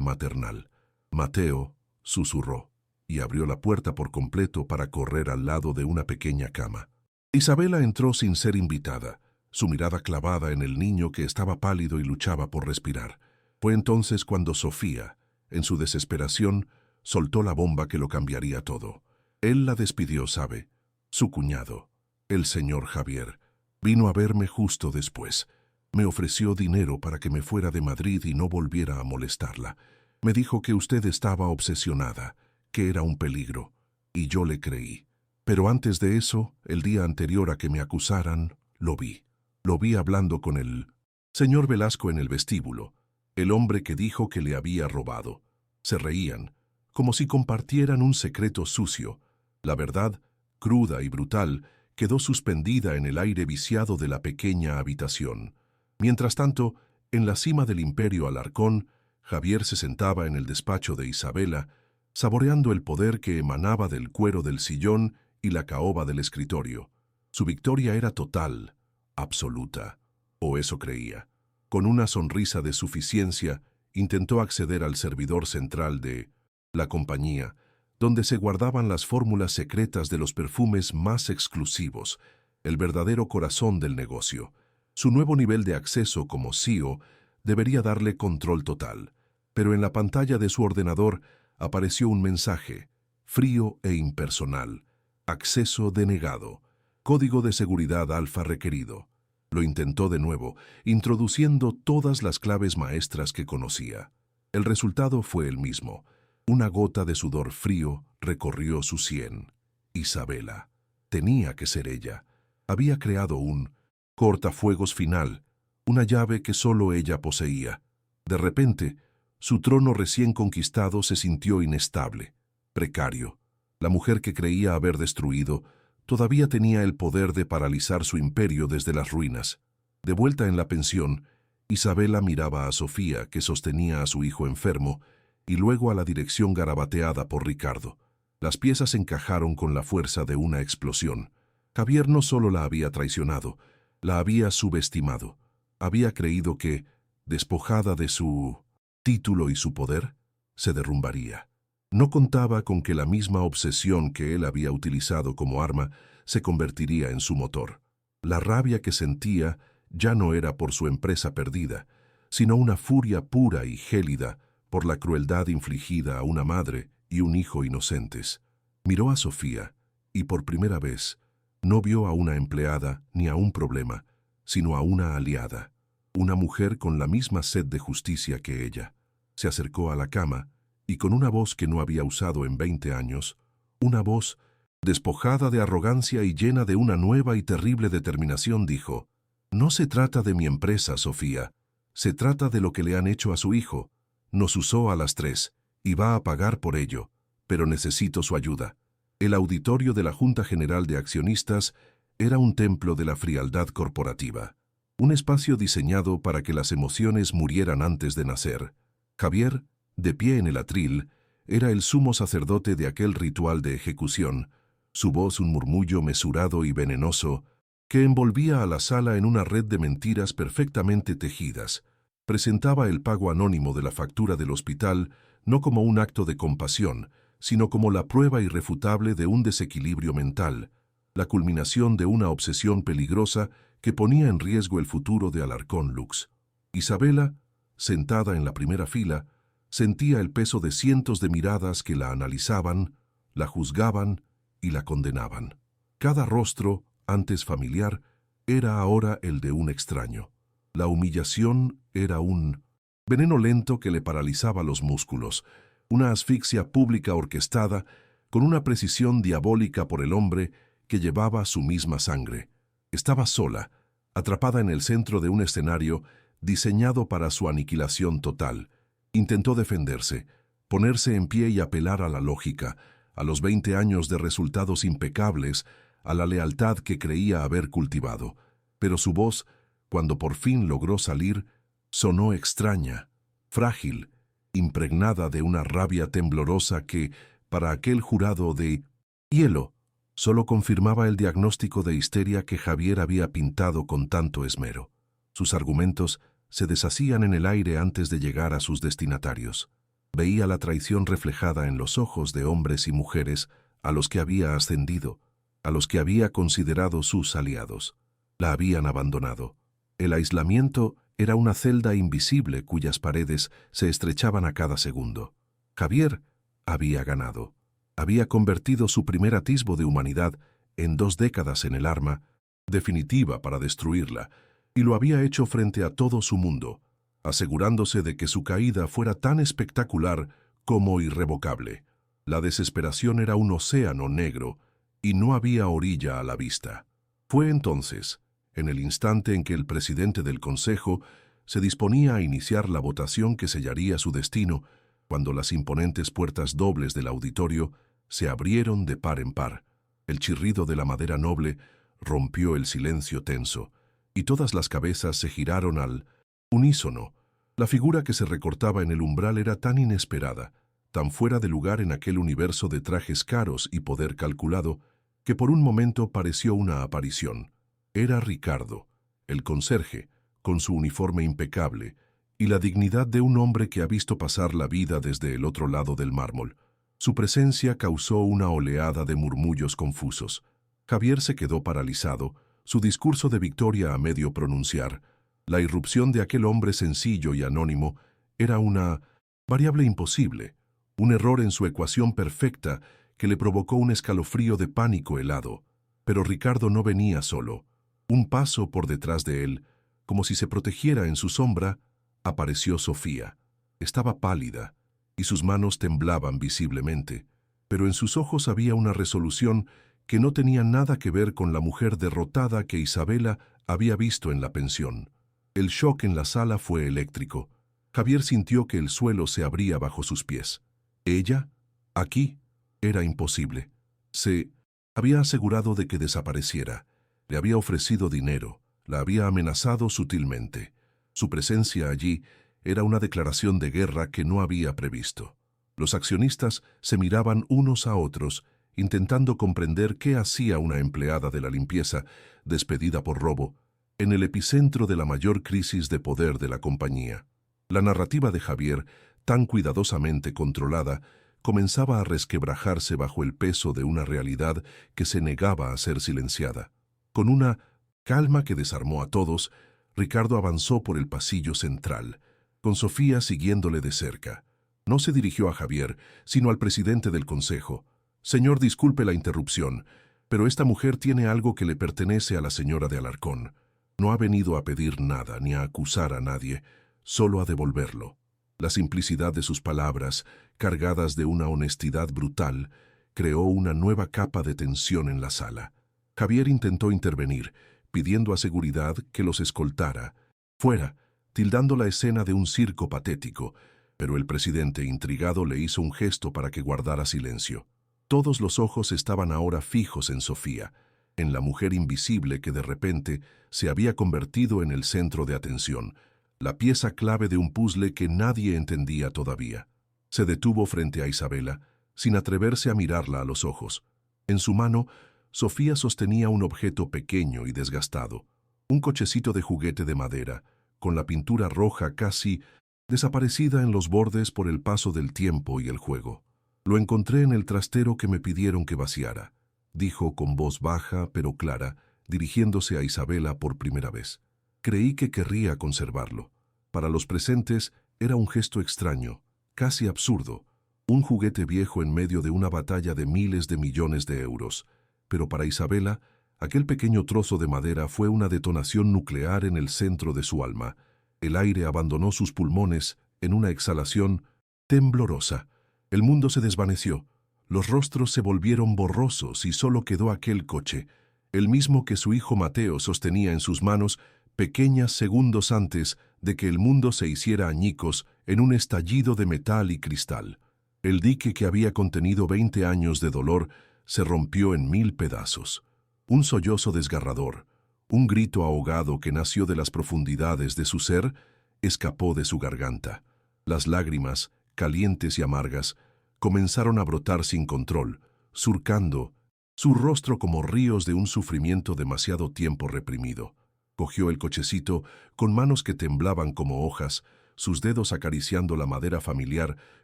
maternal. «Mateo», susurró, y abrió la puerta por completo para correr al lado de una pequeña cama. Isabela entró sin ser invitada, su mirada clavada en el niño que estaba pálido y luchaba por respirar. Fue entonces cuando Sofía, en su desesperación, soltó la bomba que lo cambiaría todo. Él la despidió, ¿sabe? Su cuñado, el señor Javier, vino a verme justo después. Me ofreció dinero para que me fuera de Madrid y no volviera a molestarla. Me dijo que usted estaba obsesionada, que era un peligro, y yo le creí. Pero antes de eso, el día anterior a que me acusaran, lo vi. Lo vi hablando con el señor Velasco en el vestíbulo, el hombre que dijo que le había robado. Se reían, como si compartieran un secreto sucio. La verdad, cruda y brutal, quedó suspendida en el aire viciado de la pequeña habitación. Mientras tanto, en la cima del Imperio Alarcón, Javier se sentaba en el despacho de Isabela, saboreando el poder que emanaba del cuero del sillón y la caoba del escritorio. Su victoria era total, absoluta, o eso creía. Con una sonrisa de suficiencia, intentó acceder al servidor central de la compañía, donde se guardaban las fórmulas secretas de los perfumes más exclusivos, el verdadero corazón del negocio. Su nuevo nivel de acceso como CEO debería darle control total, pero en la pantalla de su ordenador apareció un mensaje, frío e impersonal: acceso denegado, código de seguridad alfa requerido. Lo intentó de nuevo, introduciendo todas las claves maestras que conocía. El resultado fue el mismo. Una gota de sudor frío recorrió su sien. Isabela. Tenía que ser ella. Había creado un cortafuegos final, una llave que solo ella poseía. De repente, su trono recién conquistado se sintió inestable, precario. La mujer que creía haber destruido todavía tenía el poder de paralizar su imperio desde las ruinas. De vuelta en la pensión, Isabela miraba a Sofía, que sostenía a su hijo enfermo, y luego a la dirección garabateada por Ricardo. Las piezas encajaron con la fuerza de una explosión. Javier no solo la había traicionado, la había subestimado. Había creído que, despojada de su título y su poder, se derrumbaría. No contaba con que la misma obsesión que él había utilizado como arma se convertiría en su motor. La rabia que sentía ya no era por su empresa perdida, sino una furia pura y gélida por la crueldad infligida a una madre y un hijo inocentes. Miró a Sofía y por primera vez no vio a una empleada ni a un problema, sino a una aliada, una mujer con la misma sed de justicia que ella. Se acercó a la cama y con una voz que no había usado en 20 años, una voz despojada de arrogancia y llena de una nueva y terrible determinación, dijo: «No se trata de mi empresa, Sofía, se trata de lo que le han hecho a su hijo. Nos usó a las 3 y va a pagar por ello, pero necesito su ayuda». El auditorio de la Junta General de Accionistas era un templo de la frialdad corporativa, un espacio diseñado para que las emociones murieran antes de nacer. Javier, de pie en el atril, era el sumo sacerdote de aquel ritual de ejecución, su voz un murmullo mesurado y venenoso que envolvía a la sala en una red de mentiras perfectamente tejidas. Presentaba el pago anónimo de la factura del hospital no como un acto de compasión, sino como la prueba irrefutable de un desequilibrio mental, la culminación de una obsesión peligrosa que ponía en riesgo el futuro de Alarcón Lux. Isabela, sentada en la primera fila, sentía el peso de cientos de miradas que la analizaban, la juzgaban y la condenaban. Cada rostro, antes familiar, era ahora el de un extraño. La humillación era un veneno lento que le paralizaba los músculos, una asfixia pública orquestada con una precisión diabólica por el hombre que llevaba su misma sangre. Estaba sola, atrapada en el centro de un escenario diseñado para su aniquilación total. Intentó defenderse, ponerse en pie y apelar a la lógica, a los 20 años de resultados impecables, a la lealtad que creía haber cultivado. Pero su voz, cuando por fin logró salir, sonó extraña, frágil, impregnada de una rabia temblorosa que, para aquel jurado de hielo, solo confirmaba el diagnóstico de histeria que Javier había pintado con tanto esmero. Sus argumentos se deshacían en el aire antes de llegar a sus destinatarios. Veía la traición reflejada en los ojos de hombres y mujeres a los que había ascendido, a los que había considerado sus aliados. La habían abandonado. El aislamiento era una celda invisible cuyas paredes se estrechaban a cada segundo. Javier había ganado. Había convertido su primer atisbo de humanidad en 2 décadas en el arma definitiva para destruirla, y lo había hecho frente a todo su mundo, asegurándose de que su caída fuera tan espectacular como irrevocable. La desesperación era un océano negro y no había orilla a la vista. Fue entonces, en el instante en que el presidente del Consejo se disponía a iniciar la votación que sellaría su destino, cuando las imponentes puertas dobles del auditorio se abrieron de par en par. El chirrido de la madera noble rompió el silencio tenso, y todas las cabezas se giraron al unísono. La figura que se recortaba en el umbral era tan inesperada, tan fuera de lugar en aquel universo de trajes caros y poder calculado, que por un momento pareció una aparición. Era Ricardo, el conserje, con su uniforme impecable, y la dignidad de un hombre que ha visto pasar la vida desde el otro lado del mármol. Su presencia causó una oleada de murmullos confusos. Javier se quedó paralizado, su discurso de victoria a medio pronunciar. La irrupción de aquel hombre sencillo y anónimo era una variable imposible, un error en su ecuación perfecta que le provocó un escalofrío de pánico helado. Pero Ricardo no venía solo. Un paso por detrás de él, como si se protegiera en su sombra, apareció Sofía. Estaba pálida, y sus manos temblaban visiblemente, pero en sus ojos había una resolución que no tenía nada que ver con la mujer derrotada que Isabela había visto en la pensión. El shock en la sala fue eléctrico. Javier sintió que el suelo se abría bajo sus pies. ¿Ella? ¿Aquí? Era imposible. Se había asegurado de que desapareciera. Le había ofrecido dinero, la había amenazado sutilmente. Su presencia allí era una declaración de guerra que no había previsto. Los accionistas se miraban unos a otros, intentando comprender qué hacía una empleada de la limpieza, despedida por robo, en el epicentro de la mayor crisis de poder de la compañía. La narrativa de Javier, tan cuidadosamente controlada, comenzaba a resquebrajarse bajo el peso de una realidad que se negaba a ser silenciada. Con una calma que desarmó a todos, Ricardo avanzó por el pasillo central, con Sofía siguiéndole de cerca. No se dirigió a Javier, sino al presidente del consejo. «Señor, disculpe la interrupción, pero esta mujer tiene algo que le pertenece a la señora de Alarcón. No ha venido a pedir nada ni a acusar a nadie, solo a devolverlo». La simplicidad de sus palabras, cargadas de una honestidad brutal, creó una nueva capa de tensión en la sala. Javier intentó intervenir, pidiendo a seguridad que los escoltara fuera, tildando la escena de un circo patético, pero el presidente, intrigado, le hizo un gesto para que guardara silencio. Todos los ojos estaban ahora fijos en Sofía, en la mujer invisible que de repente se había convertido en el centro de atención, la pieza clave de un puzzle que nadie entendía todavía. Se detuvo frente a Isabela, sin atreverse a mirarla a los ojos. En su mano, Sofía sostenía un objeto pequeño y desgastado, un cochecito de juguete de madera, con la pintura roja casi desaparecida en los bordes por el paso del tiempo y el juego. Lo encontré en el trastero que me pidieron que vaciara. dijo con voz baja pero clara, dirigiéndose a Isabela por primera vez. Creí que querría conservarlo. Para los presentes era un gesto extraño, casi absurdo, un juguete viejo en medio de una batalla de miles de millones de euros. Pero para Isabela, aquel pequeño trozo de madera fue una detonación nuclear en el centro de su alma. El aire abandonó sus pulmones en una exhalación temblorosa. El mundo se desvaneció. Los rostros se volvieron borrosos y solo quedó aquel coche, el mismo que su hijo Mateo sostenía en sus manos pequeños segundos antes de que el mundo se hiciera añicos en un estallido de metal y cristal. El dique que había contenido 20 años de dolor se rompió en 1000 pedazos. Un sollozo desgarrador, un grito ahogado que nació de las profundidades de su ser, escapó de su garganta. Las lágrimas, calientes y amargas, comenzaron a brotar sin control, surcando su rostro como ríos de un sufrimiento demasiado tiempo reprimido. Cogió el cochecito con manos que temblaban como hojas, sus dedos acariciando la madera familiar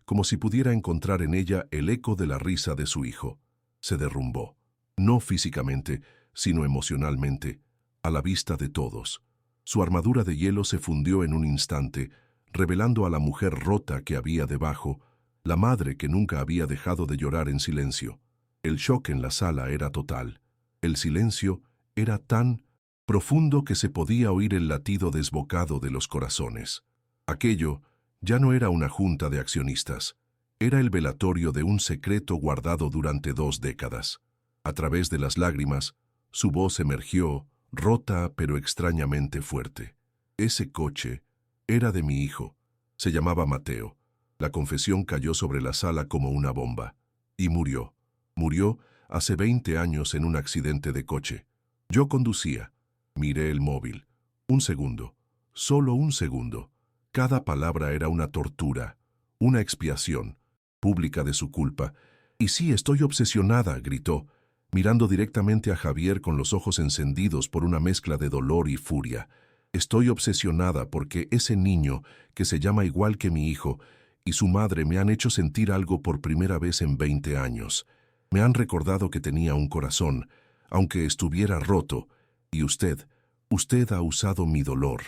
como si pudiera encontrar en ella el eco de la risa de su hijo. Se derrumbó, no físicamente, sino emocionalmente, a la vista de todos. Su armadura de hielo se fundió en un instante, revelando a la mujer rota que había debajo, la madre que nunca había dejado de llorar en silencio. El shock en la sala era total. El silencio era tan profundo que se podía oír el latido desbocado de los corazones. Aquello ya no era una junta de accionistas, era el velatorio de un secreto guardado durante 2 décadas. A través de las lágrimas, su voz emergió, rota pero extrañamente fuerte. Ese coche era de mi hijo. Se llamaba Mateo. La confesión cayó sobre la sala como una bomba. Y murió. Murió hace 20 años en un accidente de coche. Yo conducía. Miré el móvil. Un segundo. Solo un segundo. Cada palabra era una tortura, una expiación pública de su culpa. Y sí, estoy obsesionada, gritó, mirando directamente a Javier con los ojos encendidos por una mezcla de dolor y furia. Estoy obsesionada porque ese niño, que se llama igual que mi hijo, y su madre me han hecho sentir algo por primera vez en 20 años. Me han recordado que tenía un corazón, aunque estuviera roto, y usted ha usado mi dolor,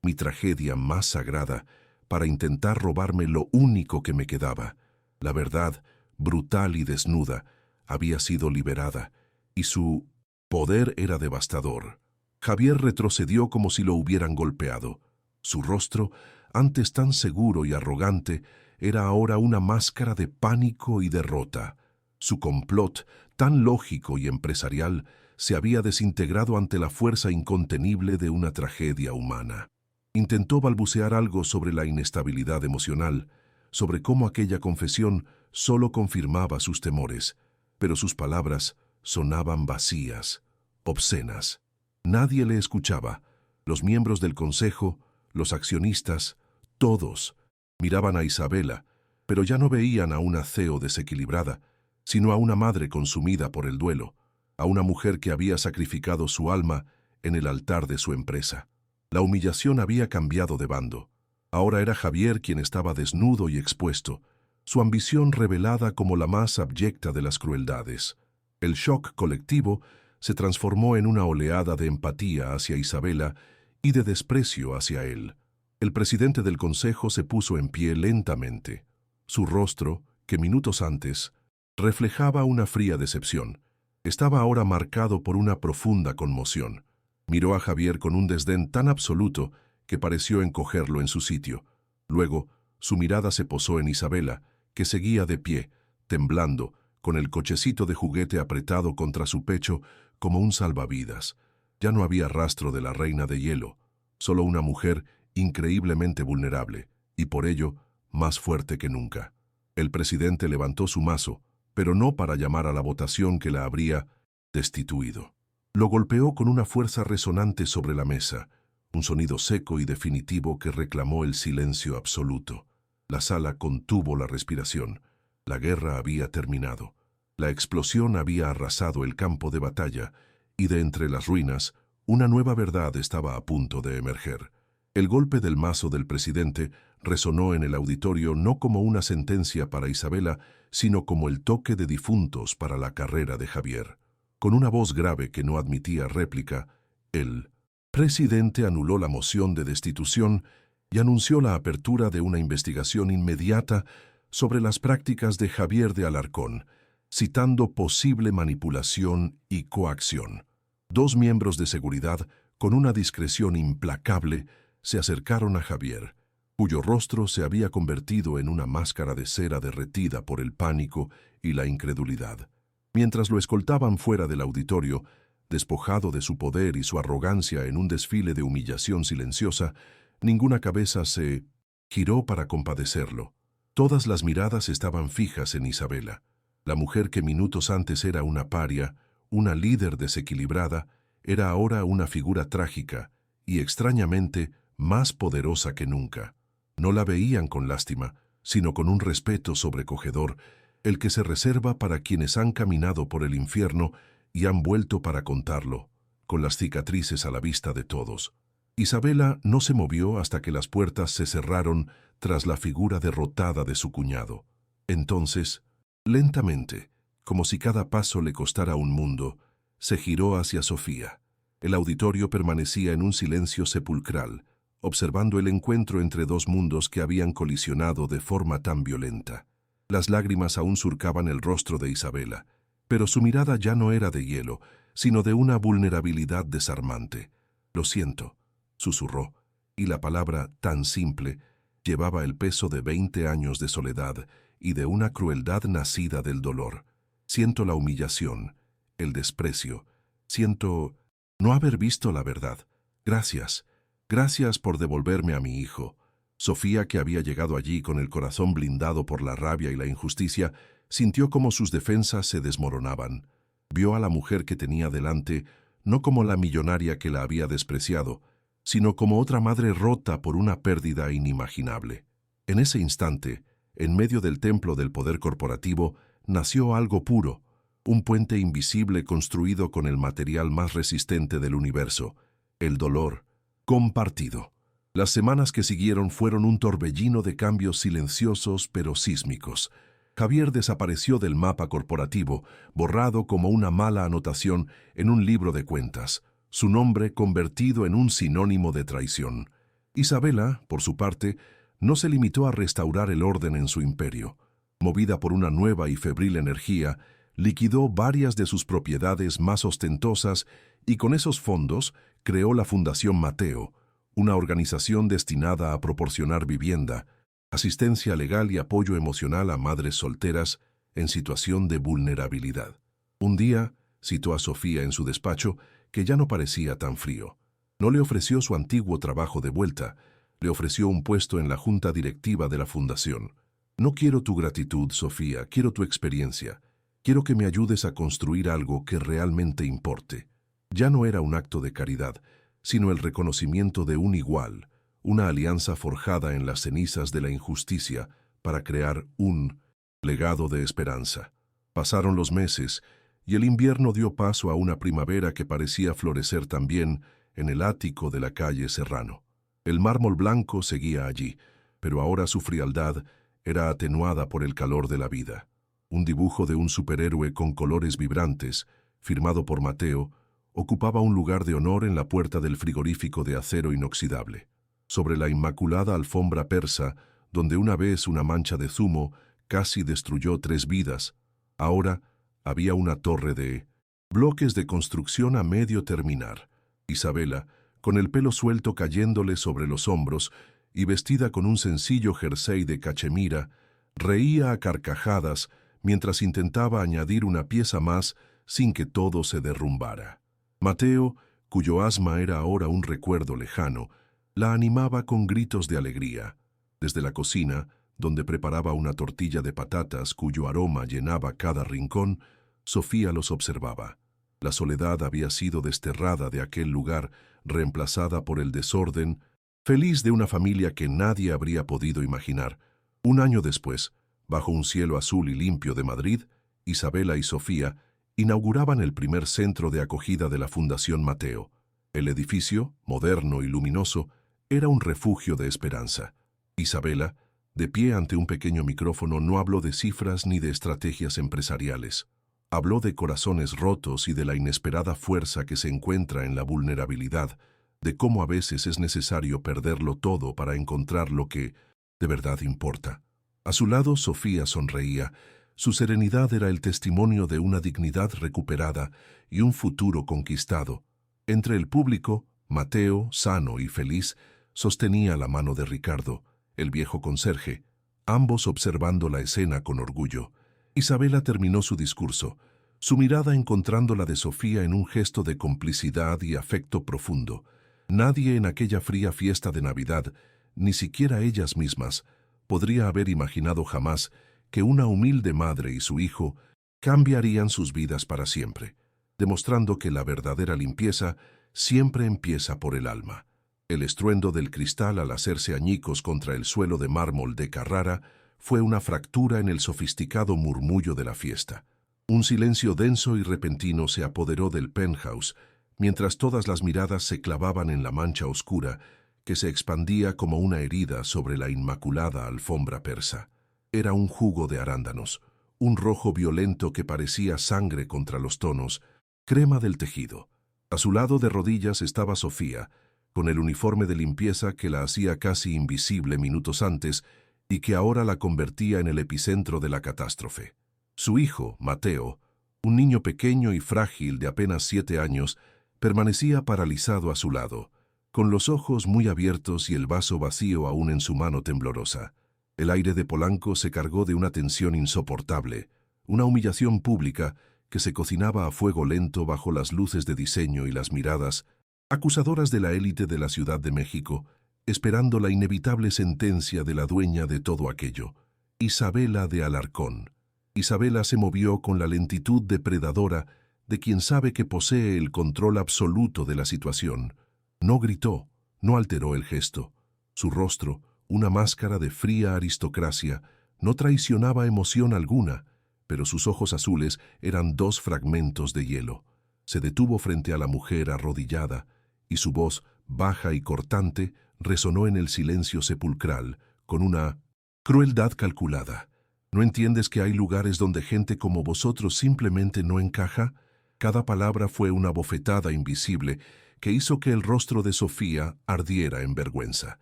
mi tragedia más sagrada, para intentar robarme lo único que me quedaba. La verdad, brutal y desnuda, había sido liberada, y su poder era devastador. Javier retrocedió como si lo hubieran golpeado. Su rostro, antes tan seguro y arrogante, era ahora una máscara de pánico y derrota. Su complot, tan lógico y empresarial, se había desintegrado ante la fuerza incontenible de una tragedia humana. Intentó balbucear algo sobre la inestabilidad emocional, sobre cómo aquella confesión solo confirmaba sus temores, pero sus palabras sonaban vacías, obscenas. Nadie le escuchaba. Los miembros del consejo, los accionistas, todos miraban a Isabela, pero ya no veían a una CEO desequilibrada, sino a una madre consumida por el duelo, a una mujer que había sacrificado su alma en el altar de su empresa. La humillación había cambiado de bando. Ahora era Javier quien estaba desnudo y expuesto, su ambición revelada como la más abyecta de las crueldades. El shock colectivo se transformó en una oleada de empatía hacia Isabela y de desprecio hacia él. El presidente del consejo se puso en pie lentamente. Su rostro, que minutos antes reflejaba una fría decepción, estaba ahora marcado por una profunda conmoción. Miró a Javier con un desdén tan absoluto que pareció encogerlo en su sitio. Luego, su mirada se posó en Isabela, que seguía de pie, temblando, con el cochecito de juguete apretado contra su pecho como un salvavidas. Ya no había rastro de la reina de hielo, solo una mujer increíblemente vulnerable, y por ello, más fuerte que nunca. El presidente levantó su mazo, pero no para llamar a la votación que la habría destituido. Lo golpeó con una fuerza resonante sobre la mesa, un sonido seco y definitivo que reclamó el silencio absoluto. La sala contuvo la respiración. La guerra había terminado. La explosión había arrasado el campo de batalla, y de entre las ruinas, una nueva verdad estaba a punto de emerger. El golpe del mazo del presidente resonó en el auditorio no como una sentencia para Isabela, sino como el toque de difuntos para la carrera de Javier. Con una voz grave que no admitía réplica, el presidente anuló la moción de destitución y anunció la apertura de una investigación inmediata sobre las prácticas de Javier de Alarcón, citando posible manipulación y coacción. Dos miembros de seguridad, con una discreción implacable, se acercaron a Javier, cuyo rostro se había convertido en una máscara de cera derretida por el pánico y la incredulidad. Mientras lo escoltaban fuera del auditorio, despojado de su poder y su arrogancia en un desfile de humillación silenciosa, ninguna cabeza se giró para compadecerlo. Todas las miradas estaban fijas en Isabela, la mujer que minutos antes era una paria, una líder desequilibrada, era ahora una figura trágica y, extrañamente, más poderosa que nunca. No la veían con lástima, sino con un respeto sobrecogedor, el que se reserva para quienes han caminado por el infierno y han vuelto para contarlo, con las cicatrices a la vista de todos. Isabela no se movió hasta que las puertas se cerraron tras la figura derrotada de su cuñado. Entonces, lentamente, como si cada paso le costara un mundo, se giró hacia Sofía. El auditorio permanecía en un silencio sepulcral, observando el encuentro entre dos mundos que habían colisionado de forma tan violenta. Las lágrimas aún surcaban el rostro de Isabela, pero su mirada ya no era de hielo, sino de una vulnerabilidad desarmante. «Lo siento», susurró, y la palabra tan simple llevaba el peso de 20 años de soledad y de una crueldad nacida del dolor. «Siento la humillación, el desprecio, siento no haber visto la verdad. Gracias, gracias por devolverme a mi hijo». Sofía, que había llegado allí con el corazón blindado por la rabia y la injusticia, sintió como sus defensas se desmoronaban. Vio a la mujer que tenía delante no como la millonaria que la había despreciado, sino como otra madre rota por una pérdida inimaginable. En ese instante, en medio del templo del poder corporativo, nació algo puro, un puente invisible construido con el material más resistente del universo, el dolor compartido. Las semanas que siguieron fueron un torbellino de cambios silenciosos pero sísmicos. Javier desapareció del mapa corporativo, borrado como una mala anotación en un libro de cuentas, su nombre convertido en un sinónimo de traición. Isabela, por su parte, no se limitó a restaurar el orden en su imperio. Movida por una nueva y febril energía, liquidó varias de sus propiedades más ostentosas y con esos fondos creó la Fundación Mateo, una organización destinada a proporcionar vivienda, asistencia legal y apoyo emocional a madres solteras en situación de vulnerabilidad. Un día, citó a Sofía en su despacho, que ya no parecía tan frío. No le ofreció su antiguo trabajo de vuelta, le ofreció un puesto en la junta directiva de la fundación. «No quiero tu gratitud, Sofía, quiero tu experiencia. Quiero que me ayudes a construir algo que realmente importe». Ya no era un acto de caridad, sino el reconocimiento de un igual, una alianza forjada en las cenizas de la injusticia para crear un legado de esperanza. Pasaron los meses y el invierno dio paso a una primavera que parecía florecer también en el ático de la calle Serrano. El mármol blanco seguía allí, pero ahora su frialdad era atenuada por el calor de la vida. Un dibujo de un superhéroe con colores vibrantes, firmado por Mateo, ocupaba un lugar de honor en la puerta del frigorífico de acero inoxidable. Sobre la inmaculada alfombra persa, donde una vez una mancha de zumo casi destruyó 3 vidas, ahora había una torre de bloques de construcción a medio terminar. Isabela, con el pelo suelto cayéndole sobre los hombros y vestida con un sencillo jersey de cachemira, reía a carcajadas mientras intentaba añadir una pieza más sin que todo se derrumbara. Mateo, cuyo asma era ahora un recuerdo lejano, la animaba con gritos de alegría. Desde la cocina, donde preparaba una tortilla de patatas cuyo aroma llenaba cada rincón, Sofía los observaba. La soledad había sido desterrada de aquel lugar, reemplazada por el desorden, feliz de una familia que nadie habría podido imaginar. Un año después, bajo un cielo azul y limpio de Madrid, Isabela y Sofía inauguraban el primer centro de acogida de la Fundación Mateo. El edificio, moderno y luminoso, era un refugio de esperanza. Isabela, de pie ante un pequeño micrófono, no habló de cifras ni de estrategias empresariales. Habló de corazones rotos y de la inesperada fuerza que se encuentra en la vulnerabilidad, de cómo a veces es necesario perderlo todo para encontrar lo que de verdad importa. A su lado, Sofía sonreía. Su serenidad era el testimonio de una dignidad recuperada y un futuro conquistado. Entre el público, Mateo, sano y feliz, sostenía la mano de Ricardo, el viejo conserje, ambos observando la escena con orgullo. Isabela terminó su discurso, su mirada encontrando la de Sofía en un gesto de complicidad y afecto profundo. Nadie en aquella fría fiesta de Navidad, ni siquiera ellas mismas, podría haber imaginado jamás que una humilde madre y su hijo cambiarían sus vidas para siempre, demostrando que la verdadera limpieza siempre empieza por el alma. El estruendo del cristal al hacerse añicos contra el suelo de mármol de Carrara fue una fractura en el sofisticado murmullo de la fiesta. Un silencio denso y repentino se apoderó del penthouse, mientras todas las miradas se clavaban en la mancha oscura que se expandía como una herida sobre la inmaculada alfombra persa. Era un jugo de arándanos, un rojo violento que parecía sangre contra los tonos, crema del tejido. A su lado de rodillas estaba Sofía, con el uniforme de limpieza que la hacía casi invisible minutos antes y que ahora la convertía en el epicentro de la catástrofe. Su hijo, Mateo, un niño pequeño y frágil de apenas 7 años, permanecía paralizado a su lado, con los ojos muy abiertos y el vaso vacío aún en su mano temblorosa. El aire de Polanco se cargó de una tensión insoportable, una humillación pública que se cocinaba a fuego lento bajo las luces de diseño y las miradas acusadoras de la élite de la Ciudad de México, esperando la inevitable sentencia de la dueña de todo aquello, Isabela de Alarcón. Isabela se movió con la lentitud depredadora de quien sabe que posee el control absoluto de la situación. No gritó, no alteró el gesto. Su rostro, una máscara de fría aristocracia, no traicionaba emoción alguna, pero sus ojos azules eran 2 fragmentos de hielo. Se detuvo frente a la mujer arrodillada, y su voz, baja y cortante, resonó en el silencio sepulcral, con una crueldad calculada. ¿No entiendes que hay lugares donde gente como vosotros simplemente no encaja? Cada palabra fue una bofetada invisible que hizo que el rostro de Sofía ardiera en vergüenza.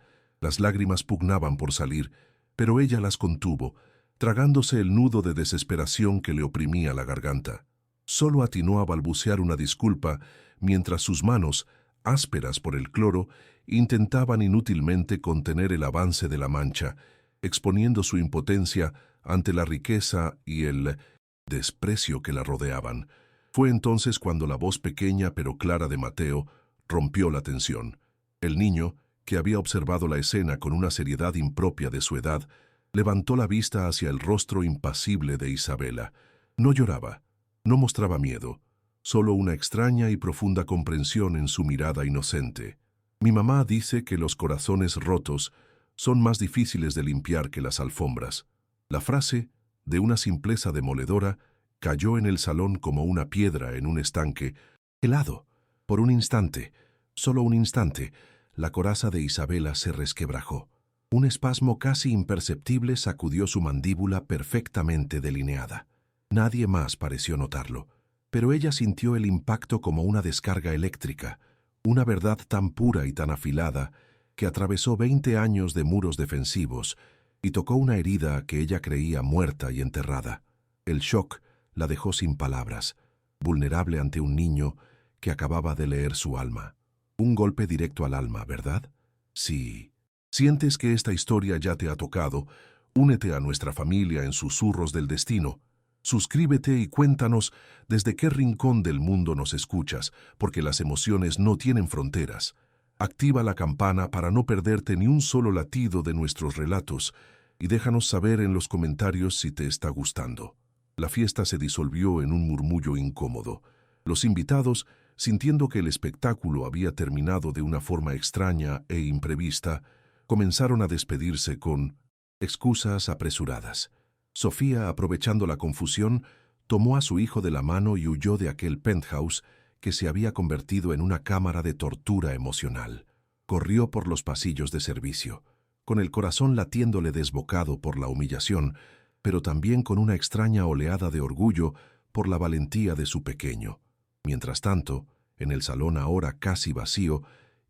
Las lágrimas pugnaban por salir, pero ella las contuvo, tragándose el nudo de desesperación que le oprimía la garganta. Solo atinó a balbucear una disculpa mientras sus manos, ásperas por el cloro, intentaban inútilmente contener el avance de la mancha, exponiendo su impotencia ante la riqueza y el desprecio que la rodeaban. Fue entonces cuando la voz pequeña pero clara de Mateo rompió la tensión. El niño, que había observado la escena con una seriedad impropia de su edad, levantó la vista hacia el rostro impasible de Isabela. No lloraba, no mostraba miedo, solo una extraña y profunda comprensión en su mirada inocente. Mi mamá dice que los corazones rotos son más difíciles de limpiar que las alfombras. La frase, de una simpleza demoledora, cayó en el salón como una piedra en un estanque, helado. Por un instante, solo un instante, la coraza de Isabela se resquebrajó. Un espasmo casi imperceptible sacudió su mandíbula perfectamente delineada. Nadie más pareció notarlo, pero ella sintió el impacto como una descarga eléctrica, una verdad tan pura y tan afilada que atravesó 20 años de muros defensivos y tocó una herida que ella creía muerta y enterrada. El shock la dejó sin palabras, vulnerable ante un niño que acababa de leer su alma. Un golpe directo al alma, ¿verdad? Sí. ¿Sientes que esta historia ya te ha tocado? Únete a nuestra familia en Susurros del Destino. Suscríbete y cuéntanos desde qué rincón del mundo nos escuchas, porque las emociones no tienen fronteras. Activa la campana para no perderte ni un solo latido de nuestros relatos y déjanos saber en los comentarios si te está gustando. La fiesta se disolvió en un murmullo incómodo. Los invitados, sintiendo que el espectáculo había terminado de una forma extraña e imprevista, comenzaron a despedirse con excusas apresuradas. Sofía, aprovechando la confusión, tomó a su hijo de la mano y huyó de aquel penthouse que se había convertido en una cámara de tortura emocional. Corrió por los pasillos de servicio, con el corazón latiéndole desbocado por la humillación, pero también con una extraña oleada de orgullo por la valentía de su pequeño. Mientras tanto, en el salón ahora casi vacío,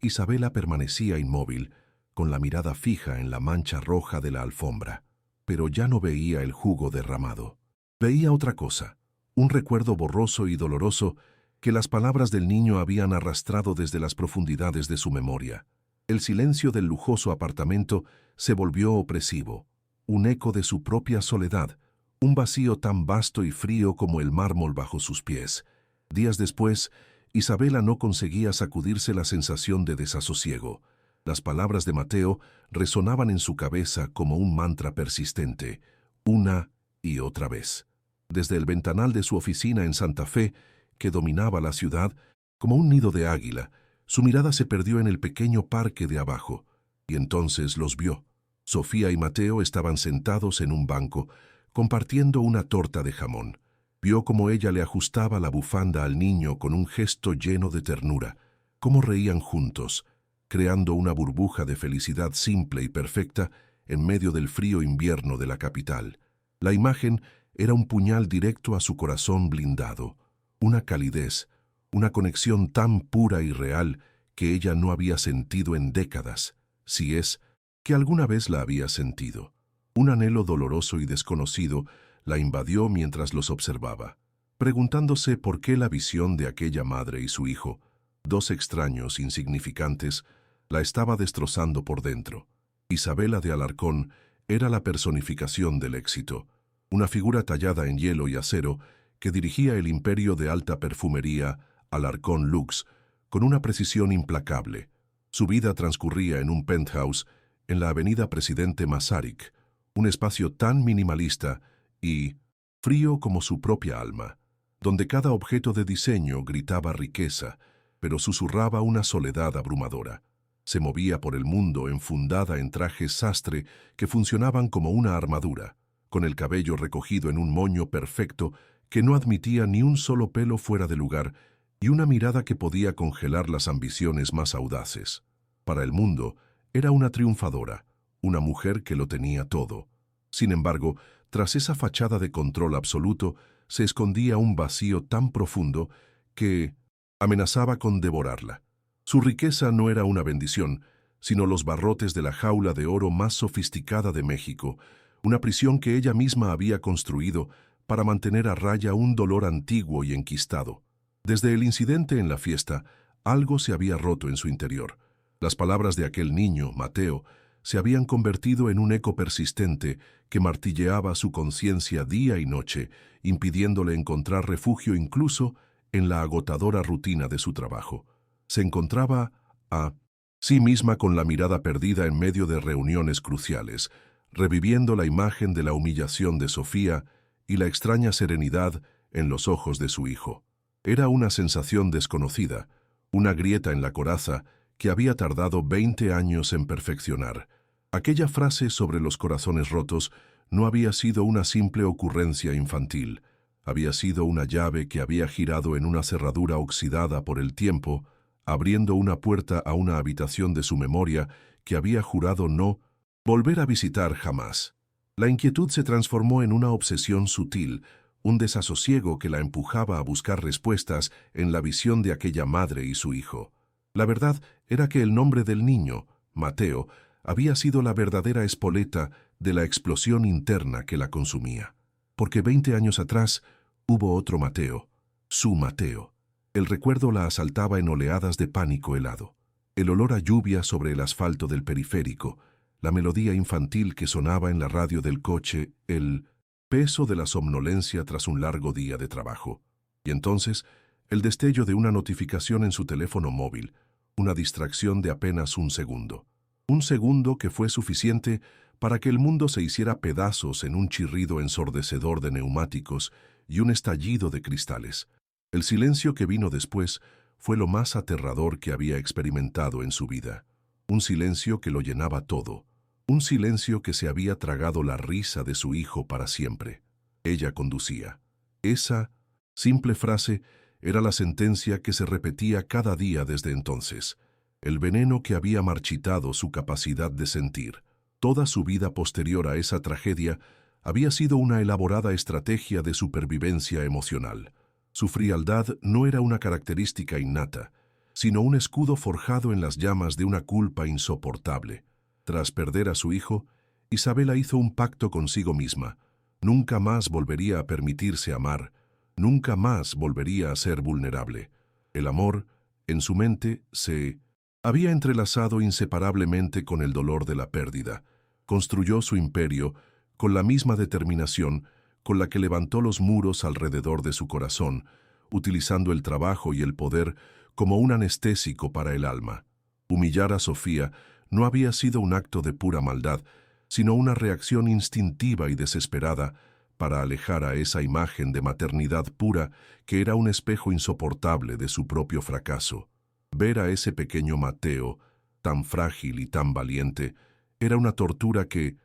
Isabela permanecía inmóvil, con la mirada fija en la mancha roja de la alfombra. Pero ya no veía el jugo derramado. Veía otra cosa, un recuerdo borroso y doloroso que las palabras del niño habían arrastrado desde las profundidades de su memoria. El silencio del lujoso apartamento se volvió opresivo, un eco de su propia soledad, un vacío tan vasto y frío como el mármol bajo sus pies. Días después, Isabela no conseguía sacudirse la sensación de desasosiego. Las palabras de Mateo resonaban en su cabeza como un mantra persistente, una y otra vez. Desde el ventanal de su oficina en Santa Fe, que dominaba la ciudad, como un nido de águila, su mirada se perdió en el pequeño parque de abajo, y entonces los vio. Sofía y Mateo estaban sentados en un banco, compartiendo una torta de jamón. Vio cómo ella le ajustaba la bufanda al niño con un gesto lleno de ternura, cómo reían juntos, creando una burbuja de felicidad simple y perfecta en medio del frío invierno de la capital. La imagen era un puñal directo a su corazón blindado, una calidez, una conexión tan pura y real que ella no había sentido en décadas, si es que alguna vez la había sentido. Un anhelo doloroso y desconocido la invadió mientras los observaba, preguntándose por qué la visión de aquella madre y su hijo, dos extraños insignificantes, la estaba destrozando por dentro. Isabela de Alarcón era la personificación del éxito, una figura tallada en hielo y acero que dirigía el imperio de alta perfumería Alarcón Lux con una precisión implacable. Su vida transcurría en un penthouse en la avenida Presidente Masaryk, un espacio tan minimalista y frío como su propia alma, donde cada objeto de diseño gritaba riqueza, pero susurraba una soledad abrumadora. Se movía por el mundo enfundada en trajes sastre que funcionaban como una armadura, con el cabello recogido en un moño perfecto que no admitía ni un solo pelo fuera de lugar y una mirada que podía congelar las ambiciones más audaces. Para el mundo, era una triunfadora, una mujer que lo tenía todo. Sin embargo, tras esa fachada de control absoluto, se escondía un vacío tan profundo que amenazaba con devorarla. Su riqueza no era una bendición, sino los barrotes de la jaula de oro más sofisticada de México, una prisión que ella misma había construido para mantener a raya un dolor antiguo y enquistado. Desde el incidente en la fiesta, algo se había roto en su interior. Las palabras de aquel niño, Mateo, se habían convertido en un eco persistente que martilleaba su conciencia día y noche, impidiéndole encontrar refugio incluso en la agotadora rutina de su trabajo. Se encontraba a sí misma con la mirada perdida en medio de reuniones cruciales, reviviendo la imagen de la humillación de Sofía y la extraña serenidad en los ojos de su hijo. Era una sensación desconocida, una grieta en la coraza que había tardado 20 años en perfeccionar. Aquella frase sobre los corazones rotos no había sido una simple ocurrencia infantil, había sido una llave que había girado en una cerradura oxidada por el tiempo, abriendo una puerta a una habitación de su memoria que había jurado no volver a visitar jamás. La inquietud se transformó en una obsesión sutil, un desasosiego que la empujaba a buscar respuestas en la visión de aquella madre y su hijo. La verdad era que el nombre del niño, Mateo, había sido la verdadera espoleta de la explosión interna que la consumía. Porque 20 años atrás hubo otro Mateo, su Mateo. El recuerdo la asaltaba en oleadas de pánico helado. El olor a lluvia sobre el asfalto del periférico, la melodía infantil que sonaba en la radio del coche, el peso de la somnolencia tras un largo día de trabajo. Y entonces, el destello de una notificación en su teléfono móvil, una distracción de apenas un segundo. Un segundo que fue suficiente para que el mundo se hiciera pedazos en un chirrido ensordecedor de neumáticos y un estallido de cristales. El silencio que vino después fue lo más aterrador que había experimentado en su vida. Un silencio que lo llenaba todo. Un silencio que se había tragado la risa de su hijo para siempre. Ella conducía. Esa simple frase era la sentencia que se repetía cada día desde entonces. El veneno que había marchitado su capacidad de sentir. Toda su vida posterior a esa tragedia había sido una elaborada estrategia de supervivencia emocional. Su frialdad no era una característica innata, sino un escudo forjado en las llamas de una culpa insoportable. Tras perder a su hijo, Isabela hizo un pacto consigo misma. Nunca más volvería a permitirse amar, nunca más volvería a ser vulnerable. El amor, en su mente, se había entrelazado inseparablemente con el dolor de la pérdida. Construyó su imperio con la misma determinación con la que levantó los muros alrededor de su corazón, utilizando el trabajo y el poder como un anestésico para el alma. Humillar a Sofía no había sido un acto de pura maldad, sino una reacción instintiva y desesperada para alejar a esa imagen de maternidad pura que era un espejo insoportable de su propio fracaso. Ver a ese pequeño Mateo, tan frágil y tan valiente, era una tortura que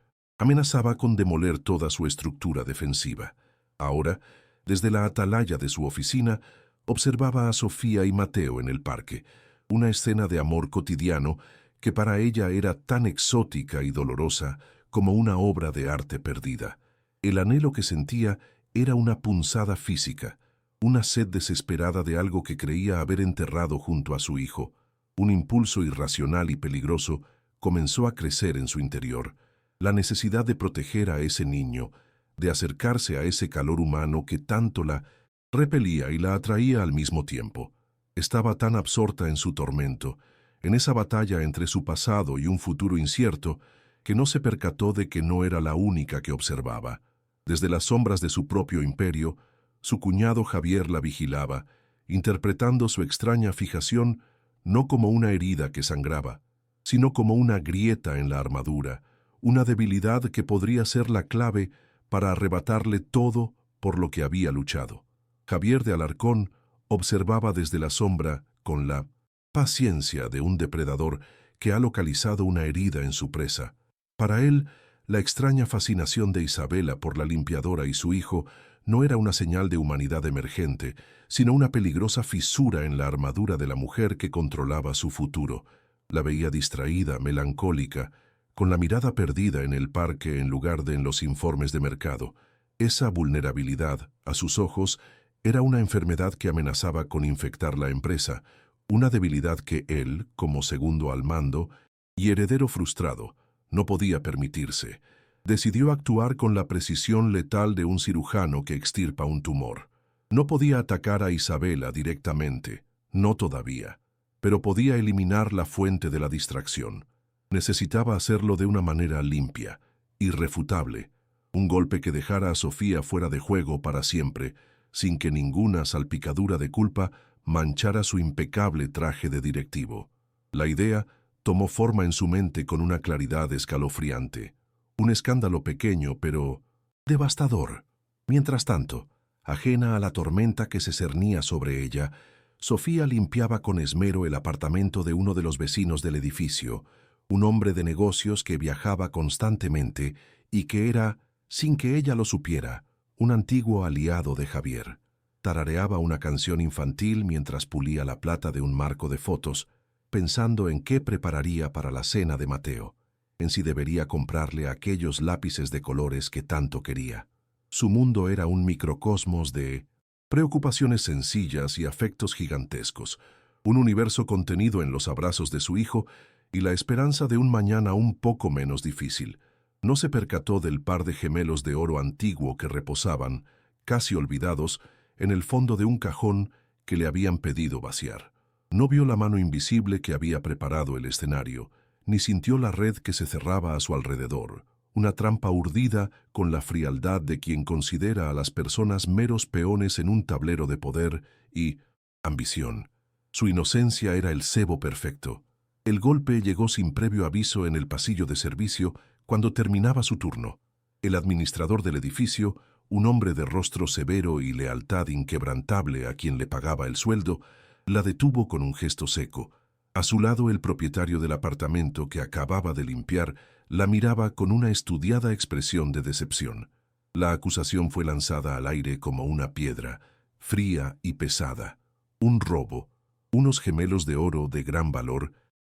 amenazaba con demoler toda su estructura defensiva. Ahora, desde la atalaya de su oficina, observaba a Sofía y Mateo en el parque, una escena de amor cotidiano que para ella era tan exótica y dolorosa como una obra de arte perdida. El anhelo que sentía era una punzada física, una sed desesperada de algo que creía haber enterrado junto a su hijo. Un impulso irracional y peligroso comenzó a crecer en su interior. La necesidad de proteger a ese niño, de acercarse a ese calor humano que tanto la repelía y la atraía al mismo tiempo. Estaba tan absorta en su tormento, en esa batalla entre su pasado y un futuro incierto, que no se percató de que no era la única que observaba. Desde las sombras de su propio imperio, su cuñado Javier la vigilaba, interpretando su extraña fijación no como una herida que sangraba, sino como una grieta en la armadura, una debilidad que podría ser la clave para arrebatarle todo por lo que había luchado. Javier de Alarcón observaba desde la sombra con la paciencia de un depredador que ha localizado una herida en su presa. Para él, la extraña fascinación de Isabela por la limpiadora y su hijo no era una señal de humanidad emergente, sino una peligrosa fisura en la armadura de la mujer que controlaba su futuro. La veía distraída, melancólica, con la mirada perdida en el parque en lugar de en los informes de mercado. Esa vulnerabilidad, a sus ojos, era una enfermedad que amenazaba con infectar la empresa, una debilidad que él, como segundo al mando y heredero frustrado, no podía permitirse. Decidió actuar con la precisión letal de un cirujano que extirpa un tumor. No podía atacar a Isabela directamente, no todavía, pero podía eliminar la fuente de la distracción. Necesitaba hacerlo de una manera limpia, irrefutable, un golpe que dejara a Sofía fuera de juego para siempre, sin que ninguna salpicadura de culpa manchara su impecable traje de directivo. La idea tomó forma en su mente con una claridad escalofriante. Un escándalo pequeño, pero devastador. Mientras tanto, ajena a la tormenta que se cernía sobre ella, Sofía limpiaba con esmero el apartamento de uno de los vecinos del edificio, un hombre de negocios que viajaba constantemente y que era, sin que ella lo supiera, un antiguo aliado de Javier. Tarareaba una canción infantil mientras pulía la plata de un marco de fotos, pensando en qué prepararía para la cena de Mateo, en si debería comprarle aquellos lápices de colores que tanto quería. Su mundo era un microcosmos de preocupaciones sencillas y afectos gigantescos, un universo contenido en los abrazos de su hijo y la esperanza de un mañana un poco menos difícil. No se percató del par de gemelos de oro antiguo que reposaban, casi olvidados, en el fondo de un cajón que le habían pedido vaciar. No vio la mano invisible que había preparado el escenario, ni sintió la red que se cerraba a su alrededor, una trampa urdida con la frialdad de quien considera a las personas meros peones en un tablero de poder y ambición. Su inocencia era el cebo perfecto. El golpe llegó sin previo aviso en el pasillo de servicio cuando terminaba su turno. El administrador del edificio, un hombre de rostro severo y lealtad inquebrantable a quien le pagaba el sueldo, la detuvo con un gesto seco. A su lado, el propietario del apartamento que acababa de limpiar la miraba con una estudiada expresión de decepción. La acusación fue lanzada al aire como una piedra, fría y pesada. Un robo, unos gemelos de oro de gran valor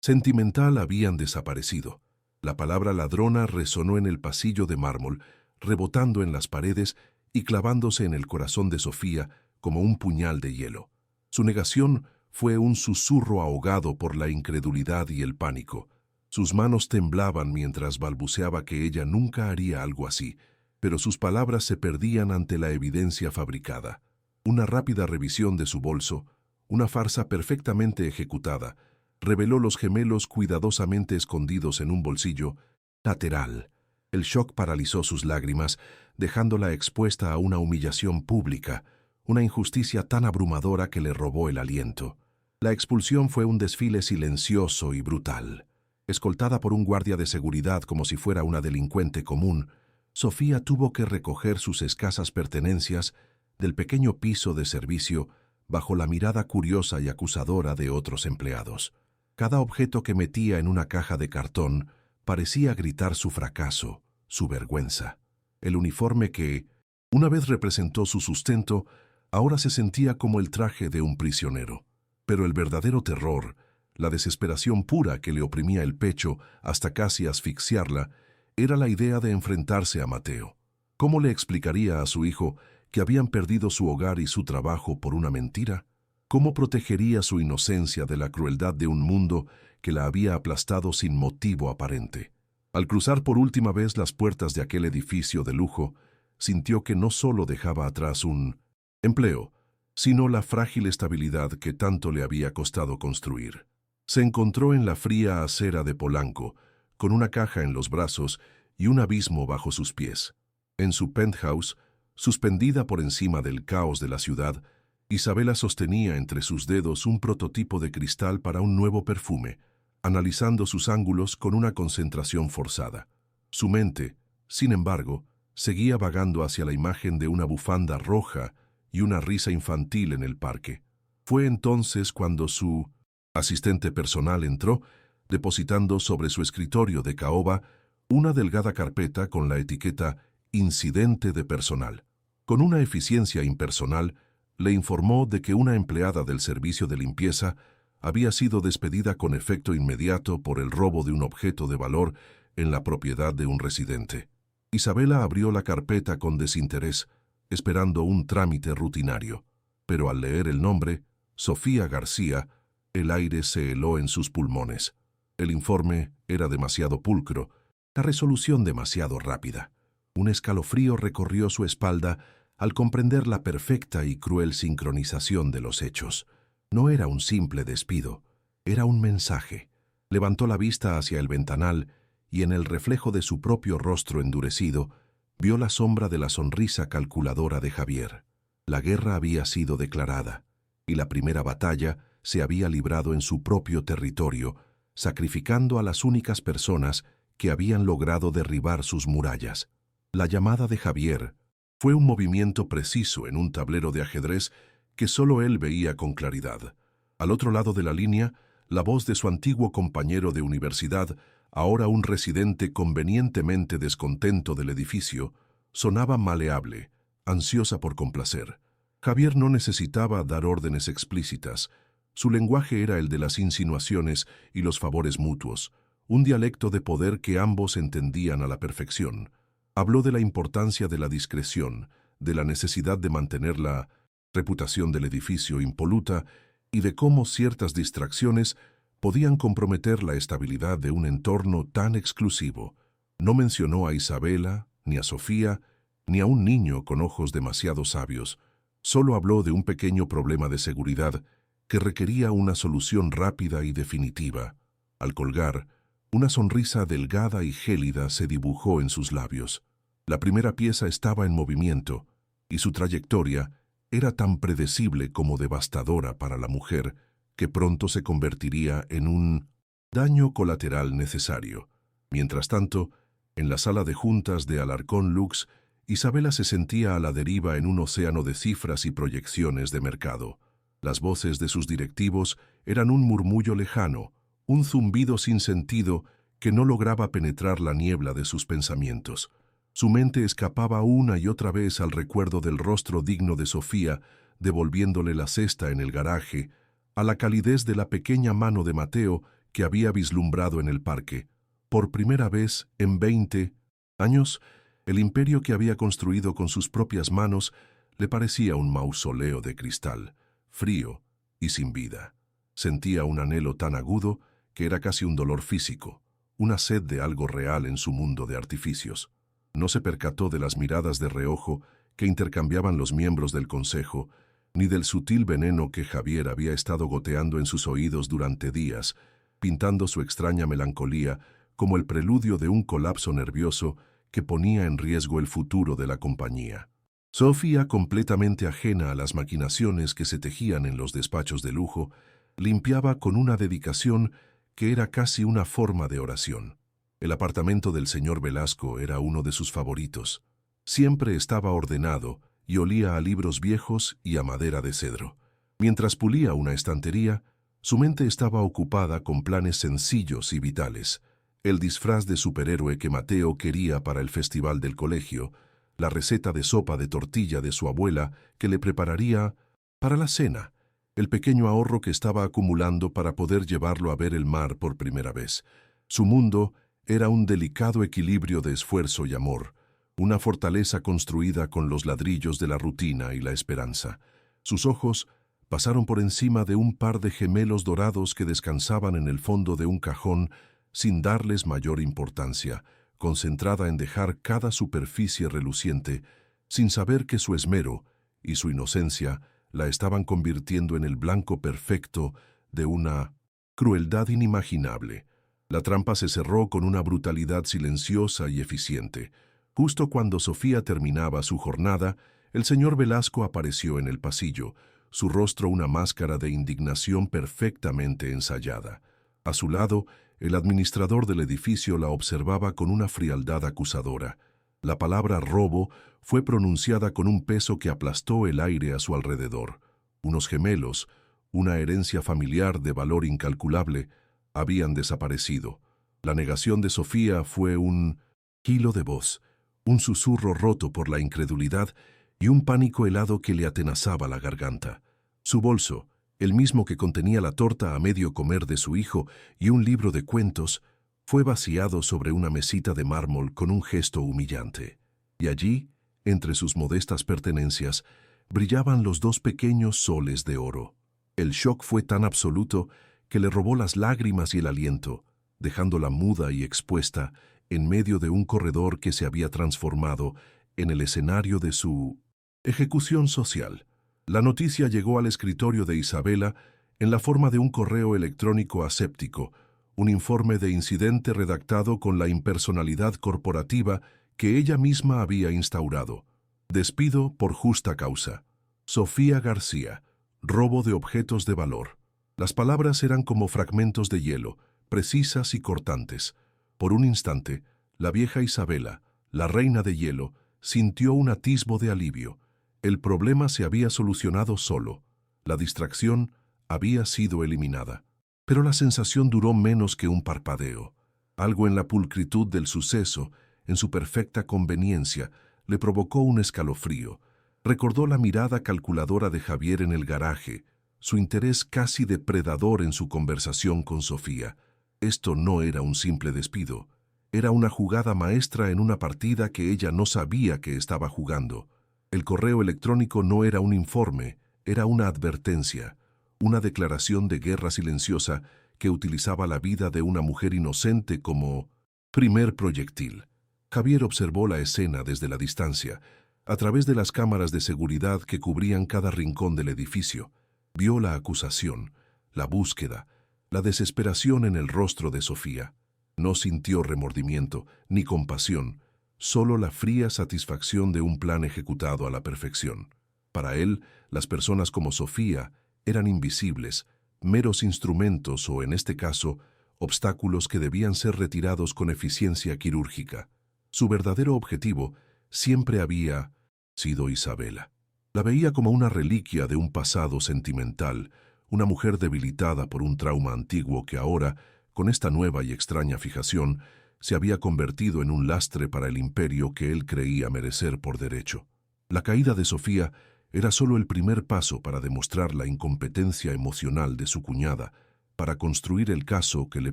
sentimental habían desaparecido. La palabra ladrona resonó en el pasillo de mármol, rebotando en las paredes y clavándose en el corazón de Sofía como un puñal de hielo. Su negación fue un susurro ahogado por la incredulidad y el pánico. Sus manos temblaban mientras balbuceaba que ella nunca haría algo así, pero sus palabras se perdían ante la evidencia fabricada. Una rápida revisión de su bolso, una farsa perfectamente ejecutada, reveló los gemelos cuidadosamente escondidos en un bolsillo lateral. El shock paralizó sus lágrimas, dejándola expuesta a una humillación pública, una injusticia tan abrumadora que le robó el aliento. La expulsión fue un desfile silencioso y brutal. Escoltada por un guardia de seguridad como si fuera una delincuente común, Sofía tuvo que recoger sus escasas pertenencias del pequeño piso de servicio bajo la mirada curiosa y acusadora de otros empleados. Cada objeto que metía en una caja de cartón parecía gritar su fracaso, su vergüenza. El uniforme que, una vez representó su sustento, ahora se sentía como el traje de un prisionero. Pero el verdadero terror, la desesperación pura que le oprimía el pecho hasta casi asfixiarla, era la idea de enfrentarse a Mateo. ¿Cómo le explicaría a su hijo que habían perdido su hogar y su trabajo por una mentira? ¿Cómo protegería su inocencia de la crueldad de un mundo que la había aplastado sin motivo aparente? Al cruzar por última vez las puertas de aquel edificio de lujo, sintió que no solo dejaba atrás un empleo, sino la frágil estabilidad que tanto le había costado construir. Se encontró en la fría acera de Polanco, con una caja en los brazos y un abismo bajo sus pies. En su penthouse, suspendida por encima del caos de la ciudad, Isabela sostenía entre sus dedos un prototipo de cristal para un nuevo perfume, analizando sus ángulos con una concentración forzada. Su mente, sin embargo, seguía vagando hacia la imagen de una bufanda roja y una risa infantil en el parque. Fue entonces cuando su asistente personal entró, depositando sobre su escritorio de caoba una delgada carpeta con la etiqueta «Incidente de personal». Con una eficiencia impersonal, le informó de que una empleada del servicio de limpieza había sido despedida con efecto inmediato por el robo de un objeto de valor en la propiedad de un residente. Isabela abrió la carpeta con desinterés, esperando un trámite rutinario, pero al leer el nombre, Sofía García, el aire se heló en sus pulmones. El informe era demasiado pulcro, la resolución demasiado rápida. Un escalofrío recorrió su espalda al comprender la perfecta y cruel sincronización de los hechos. No era un simple despido, era un mensaje. Levantó la vista hacia el ventanal y en el reflejo de su propio rostro endurecido, vio la sombra de la sonrisa calculadora de Javier. La guerra había sido declarada, y la primera batalla se había librado en su propio territorio, sacrificando a las únicas personas que habían logrado derribar sus murallas. La llamada de Javier fue un movimiento preciso en un tablero de ajedrez que solo él veía con claridad. Al otro lado de la línea, la voz de su antiguo compañero de universidad, ahora un residente convenientemente descontento del edificio, sonaba maleable, ansiosa por complacer. Javier no necesitaba dar órdenes explícitas. Su lenguaje era el de las insinuaciones y los favores mutuos, un dialecto de poder que ambos entendían a la perfección. Habló de la importancia de la discreción, de la necesidad de mantener la reputación del edificio impoluta y de cómo ciertas distracciones podían comprometer la estabilidad de un entorno tan exclusivo. No mencionó a Isabela, ni a Sofía, ni a un niño con ojos demasiado sabios. Solo habló de un pequeño problema de seguridad que requería una solución rápida y definitiva. Al colgar, una sonrisa delgada y gélida se dibujó en sus labios. La primera pieza estaba en movimiento, y su trayectoria era tan predecible como devastadora para la mujer que pronto se convertiría en un daño colateral necesario. Mientras tanto, en la sala de juntas de Alarcón Lux, Isabela se sentía a la deriva en un océano de cifras y proyecciones de mercado. Las voces de sus directivos eran un murmullo lejano, un zumbido sin sentido que no lograba penetrar la niebla de sus pensamientos. Su mente escapaba una y otra vez al recuerdo del rostro digno de Sofía, devolviéndole la cesta en el garaje, a la calidez de la pequeña mano de Mateo que había vislumbrado en el parque. Por primera vez en 20 años, El imperio que había construido con sus propias manos le parecía un mausoleo de cristal, frío y sin vida. Sentía un anhelo tan agudo que era casi un dolor físico, una sed de algo real en su mundo de artificios. No se percató de las miradas de reojo que intercambiaban los miembros del consejo, ni del sutil veneno que Javier había estado goteando en sus oídos durante días, pintando su extraña melancolía como el preludio de un colapso nervioso que ponía en riesgo el futuro de la compañía. Sofía, completamente ajena a las maquinaciones que se tejían en los despachos de lujo, limpiaba con una dedicación que era casi una forma de oración. El apartamento del señor Velasco era uno de sus favoritos. Siempre estaba ordenado y olía a libros viejos y a madera de cedro. Mientras pulía una estantería, su mente estaba ocupada con planes sencillos y vitales. El disfraz de superhéroe que Mateo quería para el festival del colegio, la receta de sopa de tortilla de su abuela que le prepararía para la cena, el pequeño ahorro que estaba acumulando para poder llevarlo a ver el mar por primera vez. Su mundo era un delicado equilibrio de esfuerzo y amor, una fortaleza construida con los ladrillos de la rutina y la esperanza. Sus ojos pasaron por encima de un par de gemelos dorados que descansaban en el fondo de un cajón sin darles mayor importancia, concentrada en dejar cada superficie reluciente, sin saber que su esmero y su inocencia la estaban convirtiendo en el blanco perfecto de una crueldad inimaginable. La trampa se cerró con una brutalidad silenciosa y eficiente. Justo cuando Sofía terminaba su jornada, el señor Velasco apareció en el pasillo, su rostro una máscara de indignación perfectamente ensayada. A su lado, el administrador del edificio la observaba con una frialdad acusadora. La palabra robo fue pronunciada con un peso que aplastó el aire a su alrededor. Unos gemelos, una herencia familiar de valor incalculable, habían desaparecido. La negación de Sofía fue un hilo de voz, un susurro roto por la incredulidad y un pánico helado que le atenazaba la garganta. Su bolso, el mismo que contenía la torta a medio comer de su hijo y un libro de cuentos, fue vaciado sobre una mesita de mármol con un gesto humillante. Y allí, entre sus modestas pertenencias, brillaban los dos pequeños soles de oro. El shock fue tan absoluto que le robó las lágrimas y el aliento, dejándola muda y expuesta en medio de un corredor que se había transformado en el escenario de su ejecución social. La noticia llegó al escritorio de Isabela en la forma de un correo electrónico aséptico, un informe de incidente redactado con la impersonalidad corporativa que ella misma había instaurado. Despido por justa causa. Sofía García. Robo de objetos de valor. Las palabras eran como fragmentos de hielo, precisas y cortantes. Por un instante, la vieja Isabela, la reina de hielo, sintió un atisbo de alivio. El problema se había solucionado solo. La distracción había sido eliminada. Pero la sensación duró menos que un parpadeo. Algo en la pulcritud del suceso, en su perfecta conveniencia, le provocó un escalofrío. Recordó la mirada calculadora de Javier en el garaje, su interés casi depredador en su conversación con Sofía. Esto no era un simple despido. Era una jugada maestra en una partida que ella no sabía que estaba jugando. El correo electrónico no era un informe, era una advertencia, una declaración de guerra silenciosa que utilizaba la vida de una mujer inocente como primer proyectil. Javier observó la escena desde la distancia, a través de las cámaras de seguridad que cubrían cada rincón del edificio. Vio la acusación, la búsqueda, la desesperación en el rostro de Sofía. No sintió remordimiento ni compasión, solo la fría satisfacción de un plan ejecutado a la perfección. Para él, las personas como Sofía eran invisibles, meros instrumentos o, en este caso, obstáculos que debían ser retirados con eficiencia quirúrgica. Su verdadero objetivo siempre había sido Isabela. La veía como una reliquia de un pasado sentimental, una mujer debilitada por un trauma antiguo que ahora, con esta nueva y extraña fijación, se había convertido en un lastre para el imperio que él creía merecer por derecho. La caída de Sofía era solo el primer paso para demostrar la incompetencia emocional de su cuñada, para construir el caso que le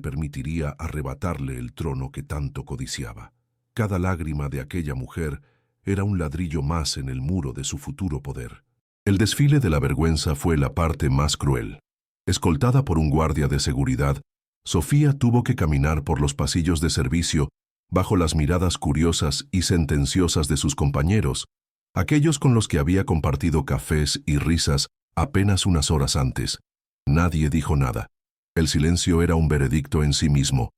permitiría arrebatarle el trono que tanto codiciaba. Cada lágrima de aquella mujer era un ladrillo más en el muro de su futuro poder. El desfile de la vergüenza fue la parte más cruel. Escoltada por un guardia de seguridad, Sofía tuvo que caminar por los pasillos de servicio bajo las miradas curiosas y sentenciosas de sus compañeros, aquellos con los que había compartido cafés y risas apenas unas horas antes. Nadie dijo nada. El silencio era un veredicto en sí mismo.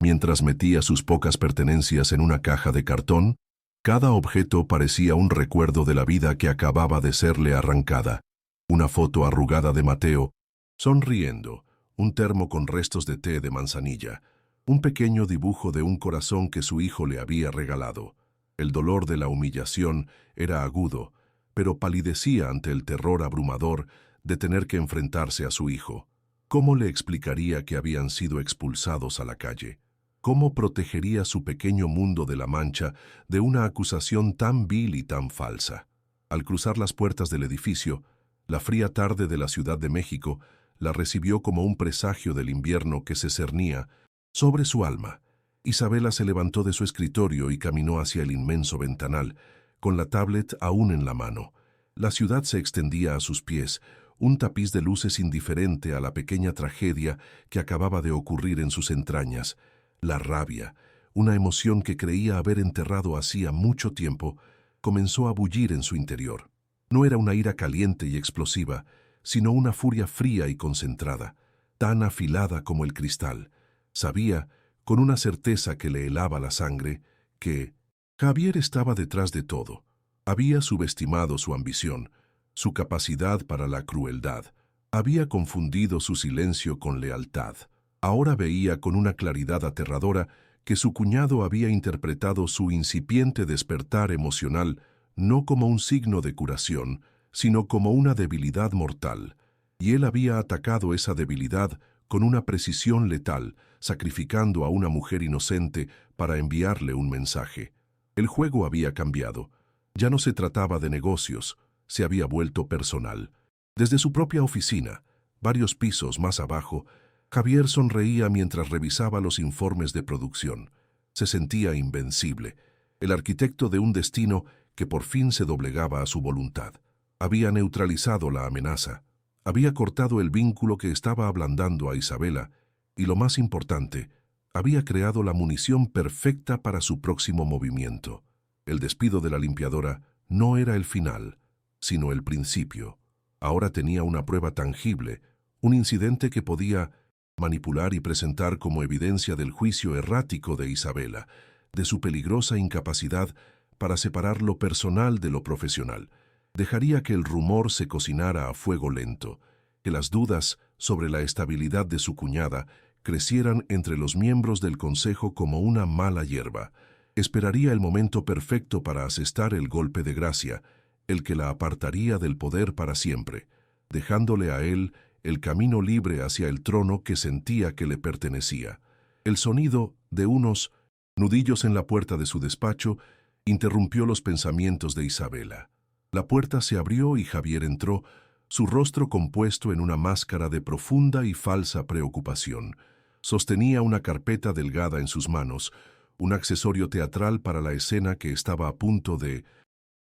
Mientras metía sus pocas pertenencias en una caja de cartón, cada objeto parecía un recuerdo de la vida que acababa de serle arrancada. Una foto arrugada de Mateo, sonriendo, un termo con restos de té de manzanilla, un pequeño dibujo de un corazón que su hijo le había regalado. El dolor de la humillación era agudo, pero palidecía ante el terror abrumador de tener que enfrentarse a su hijo. ¿Cómo le explicaría que habían sido expulsados a la calle? ¿Cómo protegería su pequeño mundo de la mancha de una acusación tan vil y tan falsa? Al cruzar las puertas del edificio, la fría tarde de la Ciudad de México la recibió como un presagio del invierno que se cernía sobre su alma. Isabela se levantó de su escritorio y caminó hacia el inmenso ventanal, con la tablet aún en la mano. La ciudad se extendía a sus pies, un tapiz de luces indiferente a la pequeña tragedia que acababa de ocurrir en sus entrañas. La rabia, una emoción que creía haber enterrado hacía mucho tiempo, comenzó a bullir en su interior. No era una ira caliente y explosiva, sino una furia fría y concentrada, tan afilada como el cristal. Sabía, con una certeza que le helaba la sangre, que Javier estaba detrás de todo. Había subestimado su ambición, su capacidad para la crueldad. Había confundido su silencio con lealtad. Ahora veía con una claridad aterradora que su cuñado había interpretado su incipiente despertar emocional no como un signo de curación, sino como una debilidad mortal, y él había atacado esa debilidad con una precisión letal, sacrificando a una mujer inocente para enviarle un mensaje. El juego había cambiado. Ya no se trataba de negocios, se había vuelto personal. Desde su propia oficina, varios pisos más abajo, Javier sonreía mientras revisaba los informes de producción. Se sentía invencible, el arquitecto de un destino que por fin se doblegaba a su voluntad. Había neutralizado la amenaza, había cortado el vínculo que estaba ablandando a Isabela y, lo más importante, había creado la munición perfecta para su próximo movimiento. El despido de la limpiadora no era el final, sino el principio. Ahora tenía una prueba tangible, un incidente que podía manipular y presentar como evidencia del juicio errático de Isabela, de su peligrosa incapacidad para separar lo personal de lo profesional. Dejaría que el rumor se cocinara a fuego lento, que las dudas sobre la estabilidad de su cuñada crecieran entre los miembros del consejo como una mala hierba. Esperaría el momento perfecto para asestar el golpe de gracia, el que la apartaría del poder para siempre, dejándole a él el camino libre hacia el trono que sentía que le pertenecía. El sonido de unos nudillos en la puerta de su despacho interrumpió los pensamientos de Isabela. La puerta se abrió y Javier entró, su rostro compuesto en una máscara de profunda y falsa preocupación. Sostenía una carpeta delgada en sus manos, un accesorio teatral para la escena que estaba a punto de